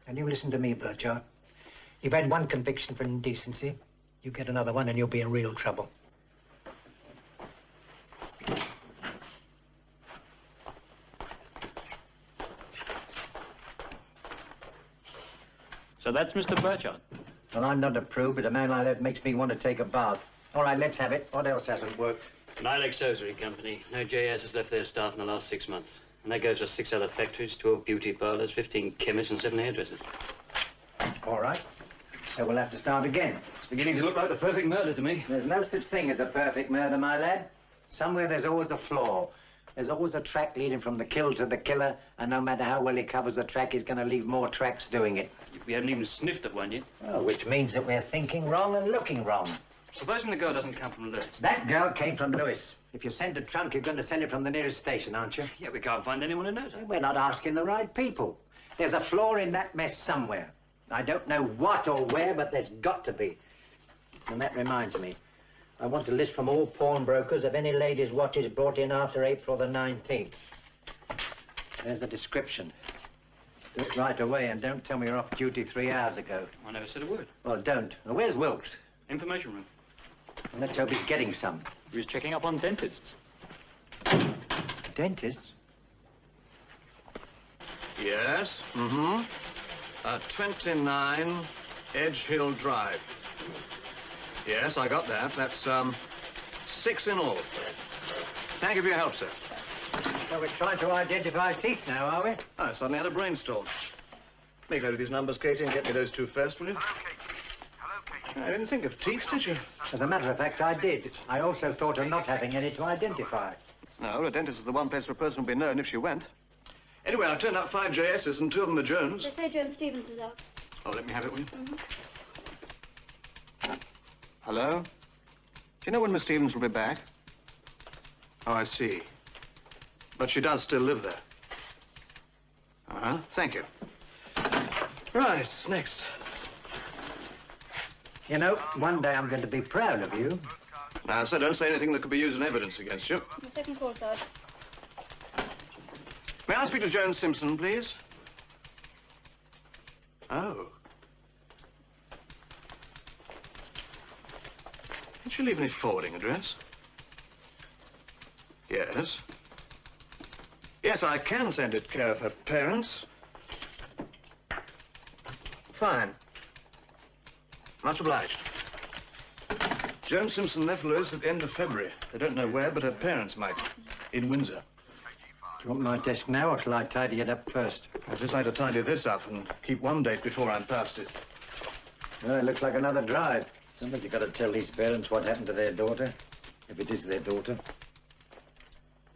And you listen to me, Burchard. You've had one conviction for indecency. You get another one and you'll be in real trouble. So that's Mr. Burchard? Well, I'm not a prude, but a man like that makes me want to take a bath. All right, let's have it. What else hasn't worked? An Ilex hosiery company. No JS has left their staff in the last 6 months. And that goes for 6 other factories, 12 beauty parlors, 15 chemists, and 7 hairdressers. All right. So we'll have to start again. It's beginning to look like the perfect murder to me. There's no such thing as a perfect murder, my lad. Somewhere there's always a flaw. There's always a track leading from the kill to the killer, and no matter how well he covers the track, he's going to leave more tracks doing it. We haven't even sniffed at one yet. Well, which means that we're thinking wrong and looking wrong. Supposing the girl doesn't come from Lewis. That girl came from Lewis. If you send a trunk, you're going to send it from the nearest station, aren't you? Yeah, we can't find anyone who knows her. We're not asking the right people. There's a flaw in that mess somewhere. I don't know what or where, but there's got to be. And that reminds me. I want a list from all pawnbrokers of any ladies' watches brought in after April the 19th. There's a description. Do it right away and don't tell me you're off duty 3 hours ago. I never said a word. Well, don't. Now, where's Wilkes? Information room. Well, let's hope he's getting some. He was checking up on dentists. Dentists? Yes. Mm-hmm. 29 Edge Hill Drive. Yes, I got that. That's, 6 in all. Thank you for your help, sir. So we're trying to identify teeth now, are we? I suddenly had a brainstorm. Make note of these numbers, Katie, and get me those two first, will you? I didn't think of teeth, did you? As a matter of fact, I did. I also thought of not having any to identify. No, a dentist is the one place where a person will be known if she went. Anyway, I've turned up 5 JSs and 2 of them are Jones. They say Joan Stevens is out. Oh, let me have it, will you? Mm-hmm. Hello? Do you know when Miss Stevens will be back? Oh, I see. But she does still live there. Uh-huh. Thank you. Right, next. You know, one day I'm going to be proud of you. Now, sir, don't say anything that could be used in evidence against you. The second call, sir. May I speak to Joan Simpson, please? Oh. Did she leave any forwarding address? Yes. Yes, I can send it care of her parents. Fine. Much obliged. Joan Simpson left Lewis at the end of February. They don't know where, but her parents might. In Windsor. Do you want my desk now, or shall I tidy it up first? I'd just like to tidy this up and keep one date before I'm past it. Well, it looks like another drive. Somebody's got to tell these parents what happened to their daughter, if it is their daughter.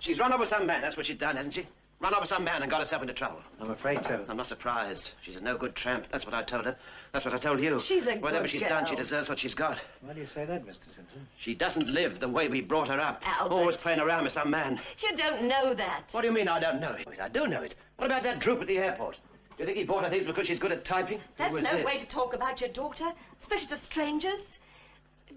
She's run over some man, that's what she's done, hasn't she? Run off with some man and got herself into trouble. I'm afraid so. I'm not surprised. She's a no-good tramp. That's what I told her. That's what I told you. She's a Whatever good she's girl. done, she deserves what she's got. Why do you say that, Mr. Simpson? She doesn't live the way we brought her up. Albert. Always playing around with some man. You don't know that. What do you mean I don't know it? I do know it. What about that droop at the airport? Do you think he bought her things because she's good at typing? That's Who was no this? way to talk about your daughter, especially to strangers.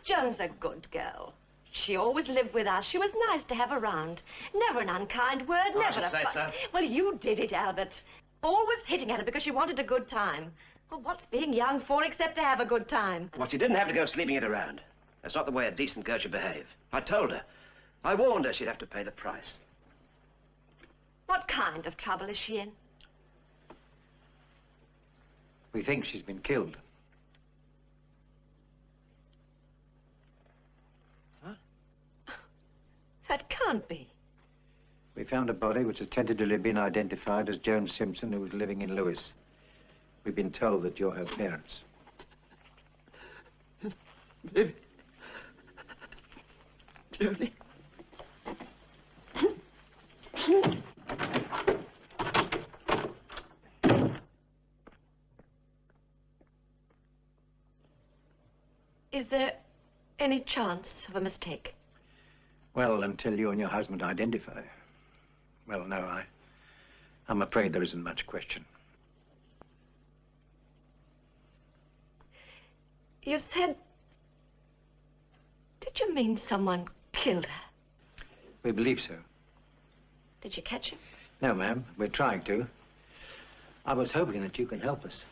Joan's a good girl. She always lived with us. She was nice to have around. Never an unkind word, Oh, I never should a say fu- so. Well, you did it, Albert. Always hitting at her because she wanted a good time. Well, what's being young for except to have a good time? Well, she didn't have to go sleeping it around. That's not the way a decent girl should behave. I told her. I warned her she'd have to pay the price. What kind of trouble is she in? We think she's been killed. That can't be. We found a body which has tentatively been identified as Joan Simpson, who was living in Lewis. We've been told that you're her parents. Baby. Jody. Is there any chance of a mistake? Well, until you and your husband identify. Well, no, I'm afraid there isn't much question. You said... Did you mean someone killed her? We believe so. Did you catch him? No, ma'am, we're trying to. I was hoping that you can help us.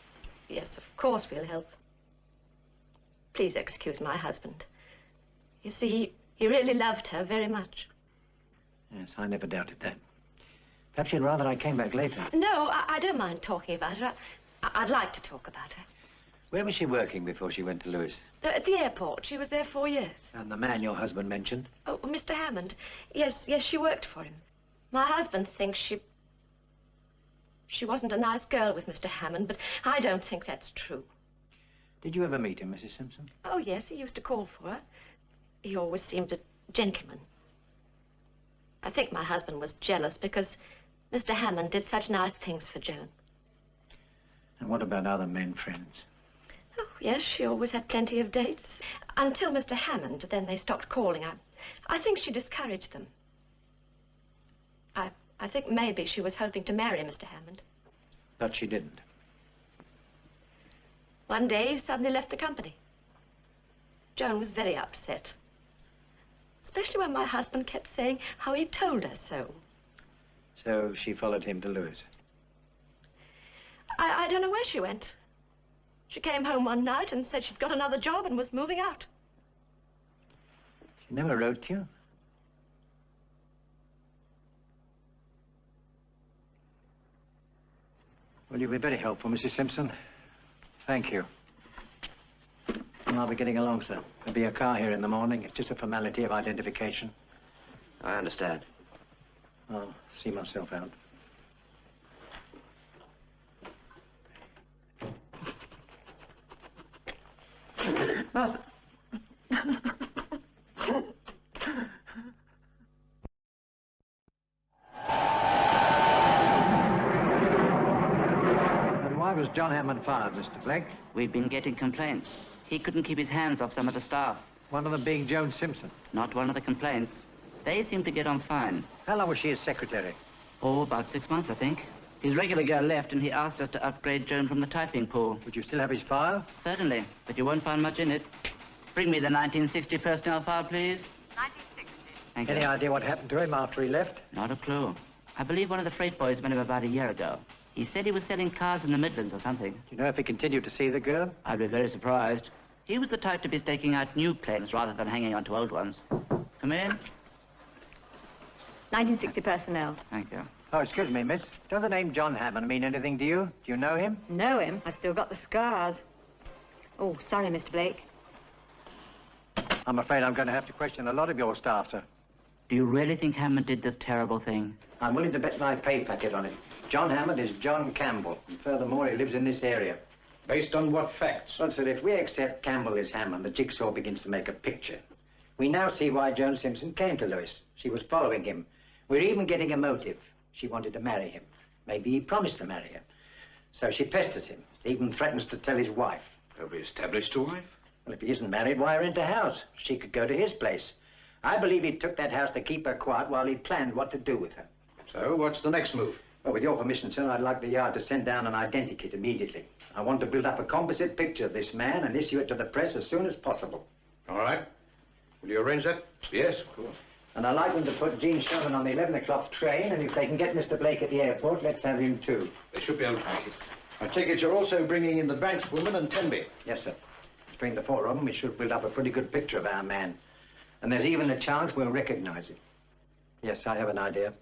Yes, of course we'll help. Please excuse my husband. You see, he really loved her very much. Yes, I never doubted that. Perhaps you'd rather I came back later. No, I don't mind talking about her. I'd like to talk about her. Where was she working before she went to Lewis? At the airport. She was there 4 years. And the man your husband mentioned? Oh, Mr. Hammond. Yes, she worked for him. My husband thinks she wasn't a nice girl with Mr. Hammond, but I don't think that's true. Did you ever meet him, Mrs. Simpson? Oh, yes, he used to call for her. He always seemed a gentleman. I think my husband was jealous because Mr. Hammond did such nice things for Joan. And what about other men friends? Oh, yes, she always had plenty of dates. Until Mr. Hammond, then they stopped calling. I think she discouraged them. I think maybe she was hoping to marry Mr. Hammond. But she didn't. One day, he suddenly left the company. Joan was very upset. Especially when my husband kept saying how he told her so. So she followed him to Lewis. I don't know where she went. She came home one night and said she'd got another job and was moving out. She never wrote to you? Well, you've been very helpful, Mrs. Simpson. Thank you. Well, I'll be getting along, sir. There'll be a car here in the morning. It's just a formality of identification. I understand. I'll see myself out. Why was John Hammond fired, Mr. Blake? We've been getting complaints. He couldn't keep his hands off some of the staff. One of them being Joan Simpson? Not one of the complaints. They seem to get on fine. How long was she as secretary? Oh, about 6 months, I think. His regular girl left, and he asked us to upgrade Joan from the typing pool. Would you still have his file? Certainly, but you won't find much in it. Bring me the 1960 personnel file, please. 1960. Thank you. Any idea what happened to him after he left? Not a clue. I believe one of the freight boys met him about a year ago. He said he was selling cars in the Midlands or something. Do you know if he continued to see the girl? I'd be very surprised. He was the type to be staking out new claims rather than hanging on to old ones. Come in. 1960 personnel. Thank you. Oh, excuse me, miss. Does the name John Hammond mean anything to you? Do you know him? Know him? I've still got the scars. Oh, sorry, Mr. Blake. I'm afraid I'm going to have to question a lot of your staff, sir. Do you really think Hammond did this terrible thing? I'm willing to bet my pay packet on it. John Hammond is John Campbell, and furthermore, he lives in this area. Based on what facts? Well, sir, if we accept Campbell is Hammond, the jigsaw begins to make a picture. We now see why Joan Simpson came to Lewis. She was following him. We're even getting a motive. She wanted to marry him. Maybe he promised to marry her. So she pesters him, even threatens to tell his wife. Have we established a wife? Well, if he isn't married, why rent a house? She could go to his place. I believe he took that house to keep her quiet while he planned what to do with her. So, what's the next move? Well, with your permission, sir, I'd like the Yard to send down an identikit immediately. I want to build up a composite picture of this man and issue it to the press as soon as possible. All right. Will you arrange that? Yes, of course. And I'd like them to put Gene Sherman on the 11 o'clock train, and if they can get Mr. Blake at the airport, let's have him too. They should be able to make it. I take it you're also bringing in the bank woman and Tenby. Yes, sir. Between the four of them, we should build up a pretty good picture of our man. And there's even a chance we'll recognize him. Yes, I have an idea.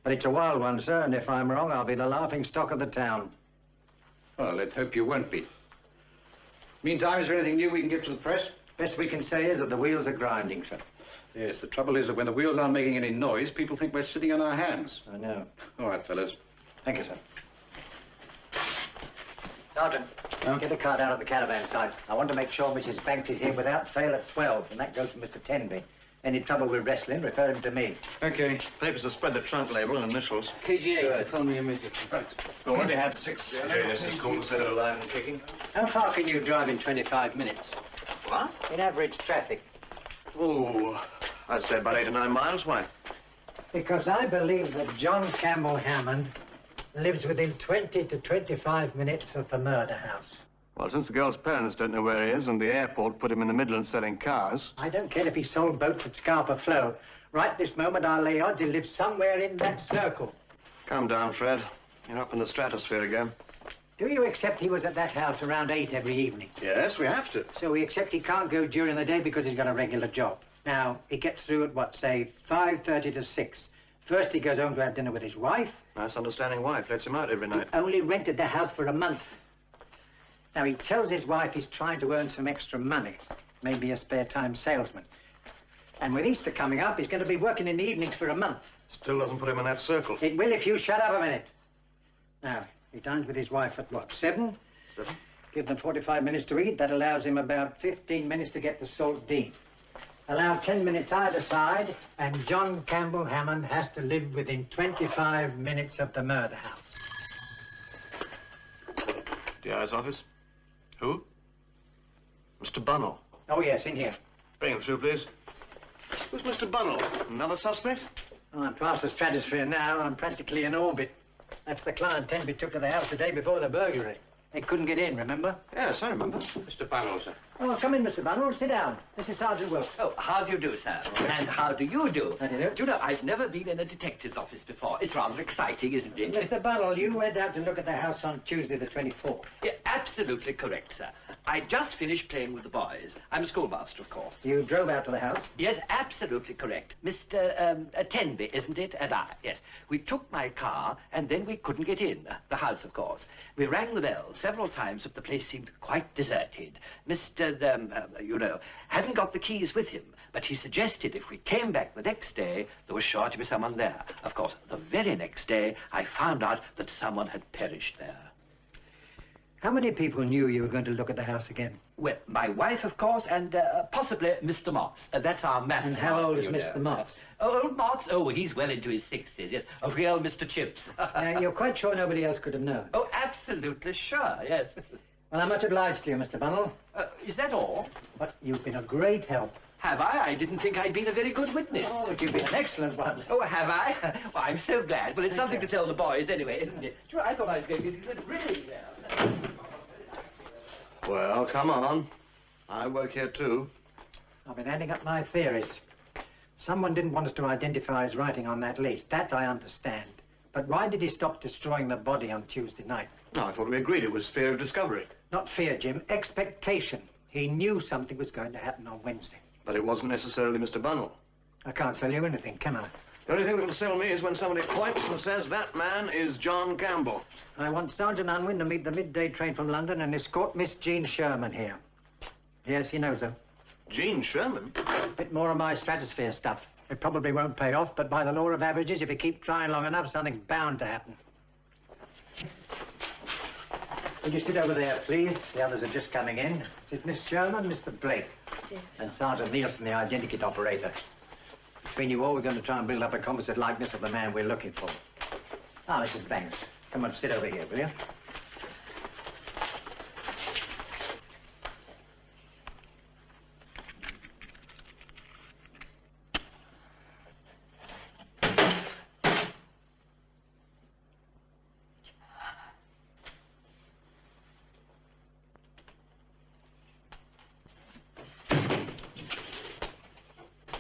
But it's a wild one, sir, and if I'm wrong, I'll be the laughing stock of the town. Well, let's hope you won't be. Meantime, is there anything new we can give to the press? Best we can say is that the wheels are grinding, sir. Yes, the trouble is that when the wheels aren't making any noise, people think we're sitting on our hands. I know. All right, fellows. Thank you, sir. Sergeant, get a card out of the caravan side. I want to make sure Mrs. Banks is here without fail at 12, and that goes for Mr. Tenby. Any trouble with wrestling, refer him to me. Okay. Papers have spread the trunk label and initials. KG8, phone me immediately. Right. We already had 6 JS's calls that are alive and kicking. How far can you drive in 25 minutes? What? In average traffic. Oh, I'd say about 8 or 9 miles. Why? Because I believe that John Campbell Hammond lives within 20 to 25 minutes of the murder house. Well, since the girl's parents don't know where he is and the airport put him in the Midlands selling cars... I don't care if he sold boats at Scarpa Flow. Right this moment, I'll lay odds he lives somewhere in that circle. Calm down, Fred. You're up in the stratosphere again. Do you accept he was at that house around 8 every evening? Yes, we have to. So we accept he can't go during the day because he's got a regular job. Now, he gets through at, what, say, 5:30 to 6. First, he goes home to have dinner with his wife. Nice, understanding wife. Lets him out every night. He only rented the house for a month. Now, he tells his wife he's trying to earn some extra money. Maybe a spare-time salesman. And with Easter coming up, he's going to be working in the evenings for a month. Still doesn't put him in that circle. It will if you shut up a minute. Now, he dines with his wife at, what, 7? 7? Give them 45 minutes to eat. That allows him about 15 minutes to get to Salt Dean. Allow 10 minutes either side, and John Campbell Hammond has to live within 25 minutes of the murder house. DI's office? Who? Mr. Bunnell. Oh, yes, in here. Bring him through, please. Who's Mr. Bunnell? Another suspect? Oh, I'm past the stratosphere now. I'm practically in orbit. That's the client Tenby took to the house the day before the burglary. They couldn't get in, remember? Yes, I remember. Mr. Bunnell, sir. Oh, come in, Mr. Bunnell. Sit down. This is Sergeant Wilkes. Oh, how do you do, sir? And how do you do? How do you do? Do you know, I've never been in a detective's office before. It's rather exciting, isn't it? Mr. Bunnell, you went out to look at the house on Tuesday the 24th. Yeah, absolutely correct, sir. I just finished playing with the boys. I'm a schoolmaster, of course. You drove out to the house? Yes, absolutely correct. Mr. Tenby, isn't it? And I, yes. We took my car, and then we couldn't get in. The house, of course. We rang the bell several times, but the place seemed quite deserted. Mr. You know, hadn't got the keys with him, but he suggested if we came back the next day, there was sure to be someone there. Of course, the very next day, I found out that someone had perished there. How many people knew you were going to look at the house again? Well, my wife, of course, and possibly Mr. Moss. That's our maths. And how old is master, Mr. Moss? Old Moss? Oh, he's well into his 60s, yes. A real Mr. Chips. Now, you're quite sure nobody else could have known? Oh, absolutely sure, yes. Well, I'm much obliged to you, Mr. Bunnell. Is that all? But you've been a great help. Have I? I didn't think I'd been a very good witness. Oh, but you've been an excellent one. Oh, have I? Well, I'm so glad. Well, it's something to tell the boys anyway, isn't it? Sure, I thought I was going to be really well. Well, come on. I work here, too. I've been adding up my theories. Someone didn't want us to identify his writing on that list. That I understand. But why did he stop destroying the body on Tuesday night? No, I thought we agreed it was fear of discovery. Not fear, Jim. Expectation. He knew something was going to happen on Wednesday. But it wasn't necessarily Mr. Bunnell. I can't sell you anything, can I? The only thing that'll sell me is when somebody points and says that man is John Campbell. I want Sergeant Unwin to meet the midday train from London and escort Miss Jean Sherman here. Yes, he knows her. Jean Sherman? A bit more of my stratosphere stuff. It probably won't pay off, but by the law of averages, if you keep trying long enough, something's bound to happen. Will you sit over there, please? The others are just coming in. It's Miss Sherman, Mr. Blake, yes, and Sergeant Nielsen, the identikit operator. Between you all, we're going to try and build up a composite likeness of the man we're looking for. Ah, Mrs. Banks, come on, sit over here, will you?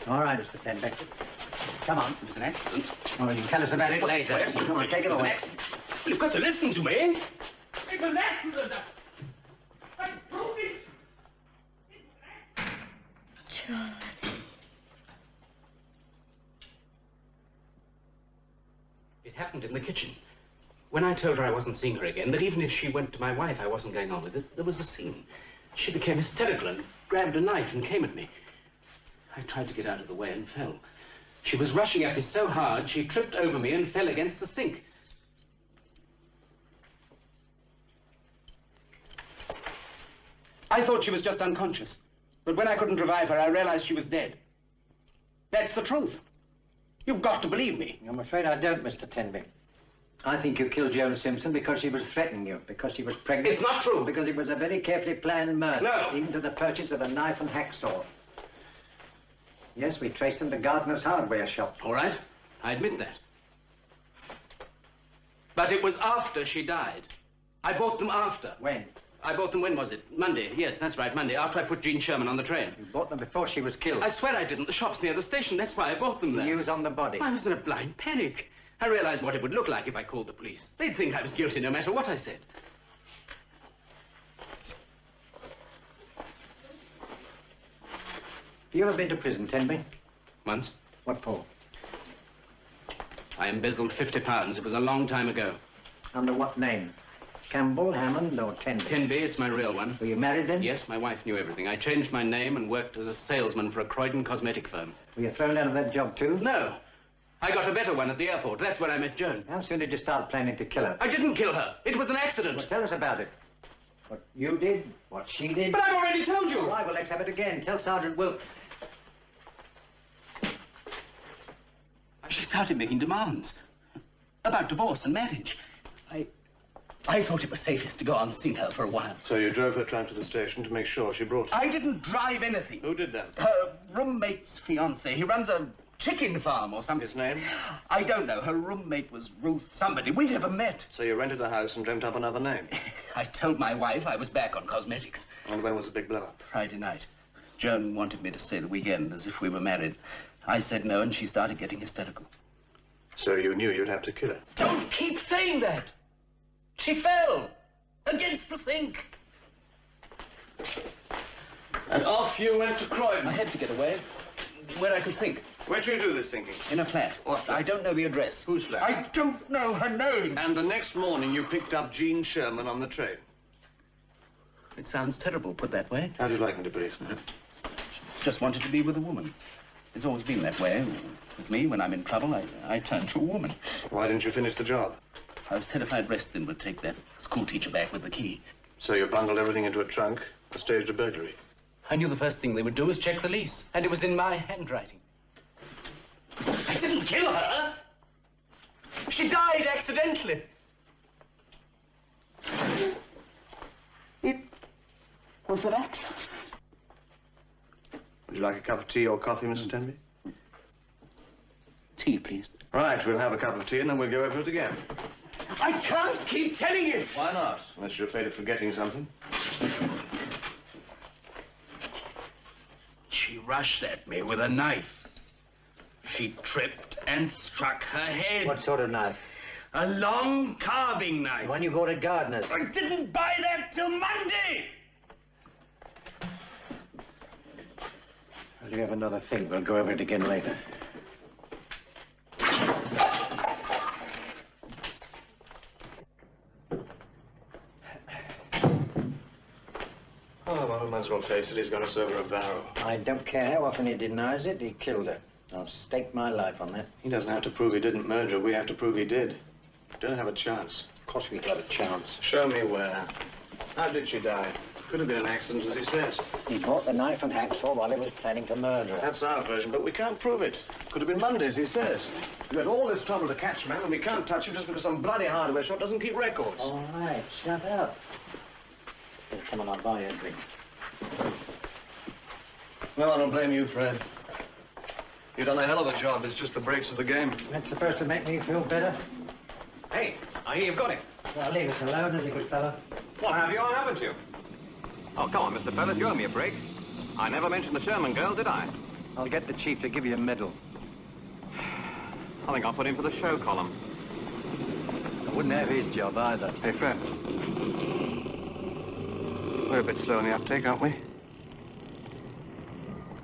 All right, Mr. Tenbeck. Come on. It was an accident. Oh, you can tell us about it later. Come on, take it away. You've got to listen to me. It was an accident. I proved it. John. It happened in the kitchen. When I told her I wasn't seeing her again, that even if she went to my wife, I wasn't going on with it, there was a scene. She became hysterical and grabbed a knife and came at me. I tried to get out of the way and fell. She was rushing at me so hard, she tripped over me and fell against the sink. I thought she was just unconscious. But when I couldn't revive her, I realized she was dead. That's the truth. You've got to believe me. I'm afraid I don't, Mr. Tenby. I think you killed Joan Simpson because she was threatening you, because she was pregnant. It's not true. Because it was a very carefully planned murder. No. Even to the purchase of a knife and hacksaw. Yes, we traced them to Gardner's hardware shop. All right, I admit that. But it was after she died. I bought them after. When? I bought them, when was it? Monday. Yes, that's right, Monday, after I put Jean Sherman on the train. You bought them before she was killed? I swear I didn't. The shop's near the station. That's why I bought them there. News on the body? I was in a blind panic. I realized what it would look like if I called the police. They'd think I was guilty no matter what I said. Have you ever been to prison, Tenby? Once. What for? I embezzled 50 pounds. It was a long time ago. Under what name? Campbell, Hammond, or Tenby? Tenby, it's my real one. Were you married then? Yes, my wife knew everything. I changed my name and worked as a salesman for a Croydon cosmetic firm. Were you thrown out of that job too? No. I got a better one at the airport. That's where I met Joan. How soon did you start planning to kill her? I didn't kill her. It was an accident. Well, tell us about it. What you did, what she did. But I've already told you. All right, well, let's have it again. Tell Sergeant Wilkes. She started making demands about divorce and marriage. I thought it was safest to go on seeing her for a while. So you drove her tramp to the station to make sure she brought her? I didn't drive anything. Who did that? Her roommate's fiancé. He runs a chicken farm or something. His name? I don't know. Her roommate was Ruth somebody. We never met. So you rented a house and dreamt up another name? I told my wife I was back on cosmetics. And when was the big blow-up? Friday night. Joan wanted me to stay the weekend as if we were married. I said no, and she started getting hysterical. So you knew you'd have to kill her? Don't keep saying that. She fell against the sink. And off you went to Croydon? I had to get away where I could think. Where did you do this thinking? In a flat. What? I don't know the address. Whose flat? I don't know her name. And the next morning you picked up Jean Sherman on the train? It sounds terrible put that way. How'd you like me to put it? Just wanted to be with a woman. It's always been that way. With me, when I'm in trouble, I turn to a woman. Why didn't you finish the job? I was terrified Reston would take that schoolteacher back with the key. So you bundled everything into a trunk and staged a burglary? I knew the first thing they would do was check the lease, and it was in my handwriting. I didn't kill her. She died accidentally. It was an accident. Would you like a cup of tea or coffee, Mr. Tenby? Tea, please. Right, we'll have a cup of tea and then we'll go over it again. I can't keep telling it. Why not? Unless you're afraid of forgetting something. She rushed at me with a knife. She tripped and struck her head. What sort of knife? A long carving knife. The one you bought at Gardner's. I didn't buy that till Monday. Well, you have another thing. We'll go over it again later. Oh, well, we might as well face it. He's got us over a barrel. I don't care how often he denies it. He killed her. I'll stake my life on that. He doesn't have to prove he didn't murder her. We have to prove he did. We don't have a chance. Of course we have a chance. Show me where. How did she die? Could have been an accident, as he says. He bought the knife and hacksaw while he was planning to murder her. That's our version, but we can't prove it. Could have been Monday, as he says. We had all this trouble to catch man, and we can't touch him just because some bloody hardware shop doesn't keep records. All right, shut up. Here, come on, I'll buy you a drink. No, I don't blame you, Fred. You've done a hell of a job. It's just the breaks of the game. That's supposed to make me feel better. Hey, I hear you've got him. Well, leave us alone, as a good fellow. What have you or haven't you? Oh, come on, Mr. Fellas, you owe me a break. I never mentioned the Sherman girl, did I? I'll get the chief to give you a medal. I think I'll put him for the show column. I wouldn't have his job either. Hey, Fred. We're a bit slow in the uptake, aren't we?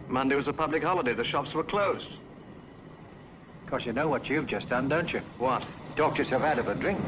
Monday was a public holiday. The shops were closed. Of course, you know what you've just done, don't you? What? Talked yourself out of a drink.